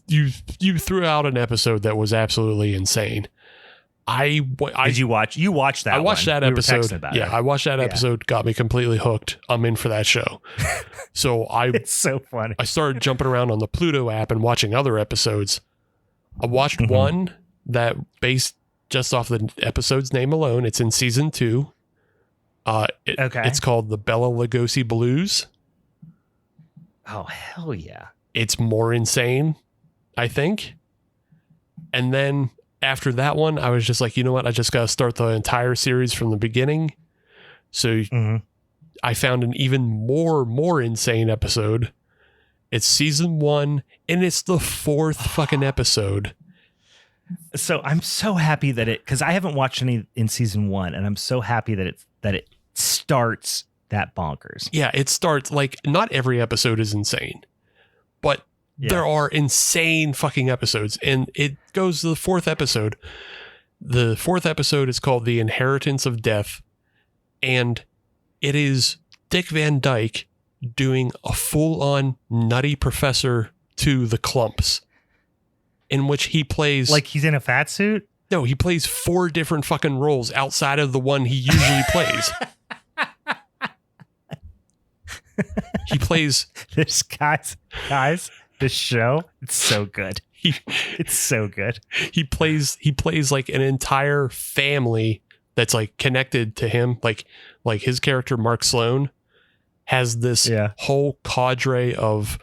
you threw out an episode that was absolutely insane. Did you watch? You watched that. I watched that episode. I watched that episode. Got me completely hooked. I'm in for that show. So it's so funny. I started jumping around on the Pluto app and watching other episodes. I watched one that based just off the episode's name alone. It's in season 2. It's called the Bela Lugosi Blues. Oh hell yeah! It's more insane, I think. And then after that one, I was just like, you know what? I just got to start the entire series from the beginning. So I found an even more insane episode. It's season 1, and it's the 4th fucking episode. So I'm so happy because I haven't watched any in season 1, and I'm so happy that it starts that bonkers. Yeah, it starts not every episode is insane, but there are insane fucking episodes, and it goes to the 4th episode. The 4th episode is called The Inheritance of Death, and it is Dick Van Dyke doing a full-on nutty professor to the Clumps, in which he plays... Like he's in a fat suit? No, he plays 4 different fucking roles outside of the one he usually plays. He plays... This guys... This show, it's so good. It's so good. He plays like an entire family that's like connected to him. Like his character, Mark Sloan, has this whole cadre of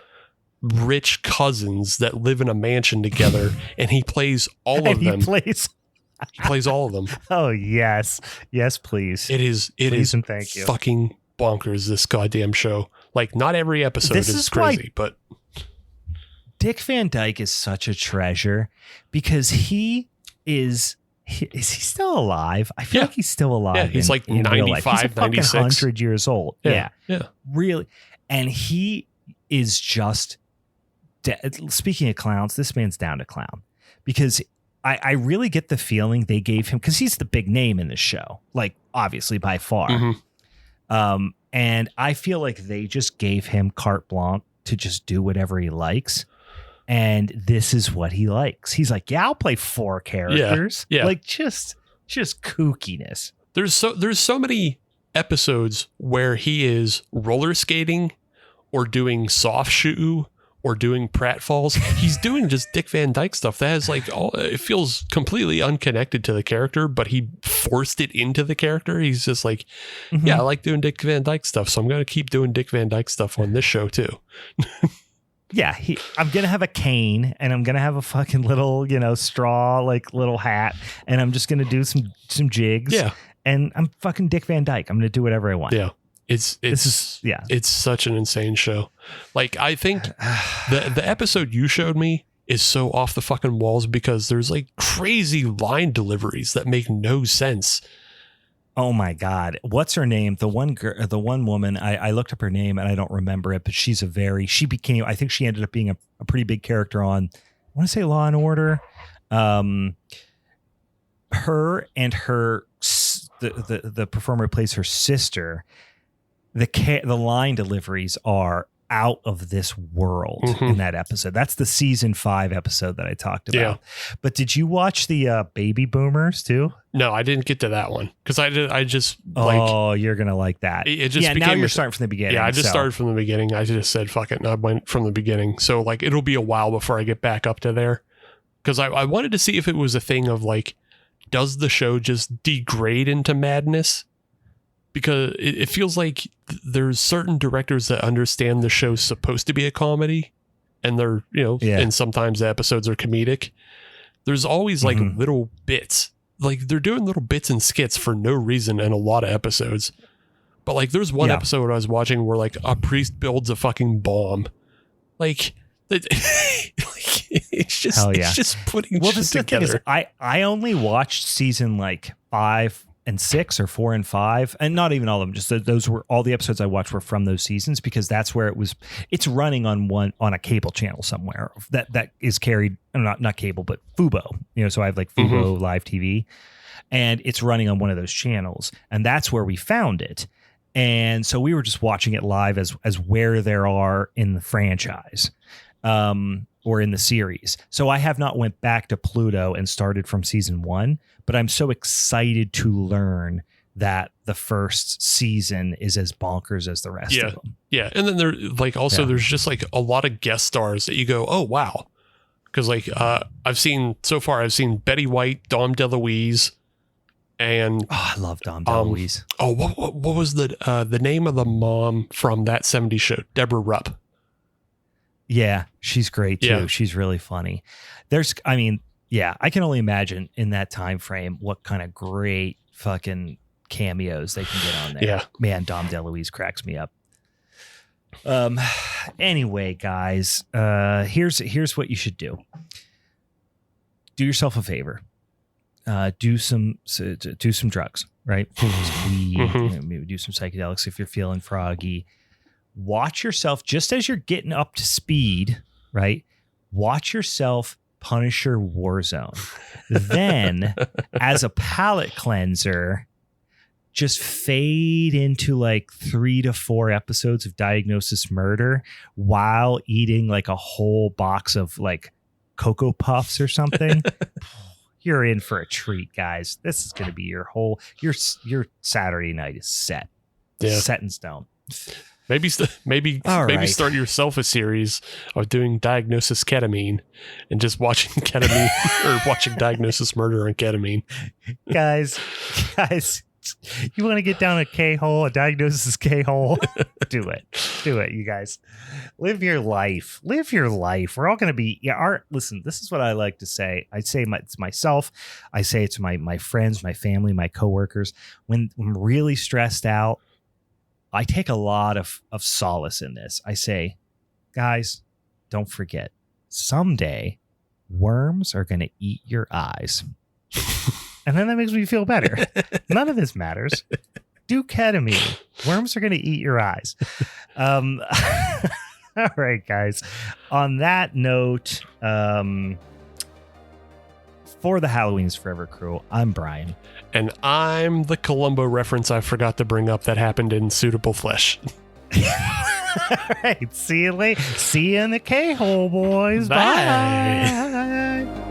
rich cousins that live in a mansion together, and he plays all of them. He plays all of them. Oh yes, please. It is and thank you. Fucking bonkers, this goddamn show. Like, not every episode is crazy, but Dick Van Dyke is such a treasure because is he still alive? I feel like he's still alive. Yeah, he's like 95, 96. 100 years old. Yeah. Really. And he is just, speaking of clowns, this man's down to clown because I really get the feeling they gave him, because he's the big name in the show, like obviously by far. And I feel like they just gave him carte blanche to just do whatever he likes. And this is what he likes. He's like, I'll play 4 characters. Yeah. Like just kookiness. There's so many episodes where he is roller skating or doing soft shoe or doing pratfalls. He's doing just Dick Van Dyke stuff that has like it feels completely unconnected to the character, but he forced it into the character. He's just like, yeah, I like doing Dick Van Dyke stuff, so I'm going to keep doing Dick Van Dyke stuff on this show too. Yeah, I'm going to have a cane and I'm going to have a fucking little, straw, like little hat. And I'm just going to do some jigs. Yeah. And I'm fucking Dick Van Dyke. I'm going to do whatever I want. Yeah. It's such an insane show. Like, I think the episode you showed me is so off the fucking walls because there's like crazy line deliveries that make no sense. Oh my God. What's her name? The one woman, I looked up her name and I don't remember it, but I think she ended up being a pretty big character on, I want to say Law and Order. Her and the performer who plays her sister, the line deliveries are out of this world in that episode. That's the season 5 episode that I talked about. Yeah. But did you watch the Baby Boomers too? No, I didn't get to that one because I just you're gonna like that. It just now you're starting from the beginning. Yeah, I just started from the beginning. I just said fuck it, and I went from the beginning. So like it'll be a while before I get back up to there because I wanted to see if it was a thing of like, does the show just degrade into madness? Because it feels like there's certain directors that understand the show's supposed to be a comedy and they're, and sometimes the episodes are comedic. There's always like little bits, like they're doing little bits and skits for no reason in a lot of episodes. But like there's one episode I was watching where like a priest builds a fucking bomb. Like, it's just putting shit together. The thing is, I only watched season like 5 and 6 or 4 and 5, and not even all of them. Just those were all the episodes I watched were from those seasons because that's where it's running on a cable channel somewhere that is carried, not cable, but Fubo. So I have like Fubo Live TV, and it's running on one of those channels, and that's where we found it. And so we were just watching it live as where there are in the franchise. Or in the series. So I have not went back to Pluto and started from season 1, but I'm so excited to learn that the first season is as bonkers as the rest of them. Yeah. And then there's just like a lot of guest stars that you go, oh, wow. Because like I've seen Betty White, Dom DeLuise, and I love Dom DeLuise. What was the name of the mom from That 70s Show? Deborah Rupp. Yeah, she's great too. Yeah. She's really funny. I can only imagine in that time frame what kind of great fucking cameos they can get on there. Yeah. Man, Dom DeLuise cracks me up. Anyway, guys, here's what you should do. Do yourself a favor. Do some drugs, right? Do some weed, maybe do some psychedelics if you're feeling froggy. Watch yourself just as you're getting up to speed, right? Watch yourself Punisher Warzone. Then, as a palate cleanser, just fade into like 3 to 4 episodes of Diagnosis Murder while eating like a whole box of like Cocoa Puffs or something. You're in for a treat, guys. This is going to be your Saturday night is set. Yeah. Set in stone. Maybe start yourself a series of doing Diagnosis Ketamine and just watching ketamine or watching Diagnosis Murder on ketamine. Guys, you want to get down a K-hole, a Diagnosis K-hole? Do it, you guys. Live your life. We're all going to be. Listen, this is what I like to say. I say it to myself. I say it to my friends, my family, my coworkers. When I'm really stressed out, I take a lot of solace in this. I say, guys, don't forget, someday worms are going to eat your eyes. And then that makes me feel better. None of this matters. Do ketamine. Worms are going to eat your eyes. All right, guys. On that note, for the Halloween is Forever crew, I'm Brian. And I'm the Columbo reference I forgot to bring up that happened in Suitable Flesh. All right. See you later. See you in the K-hole, boys. Bye. Bye.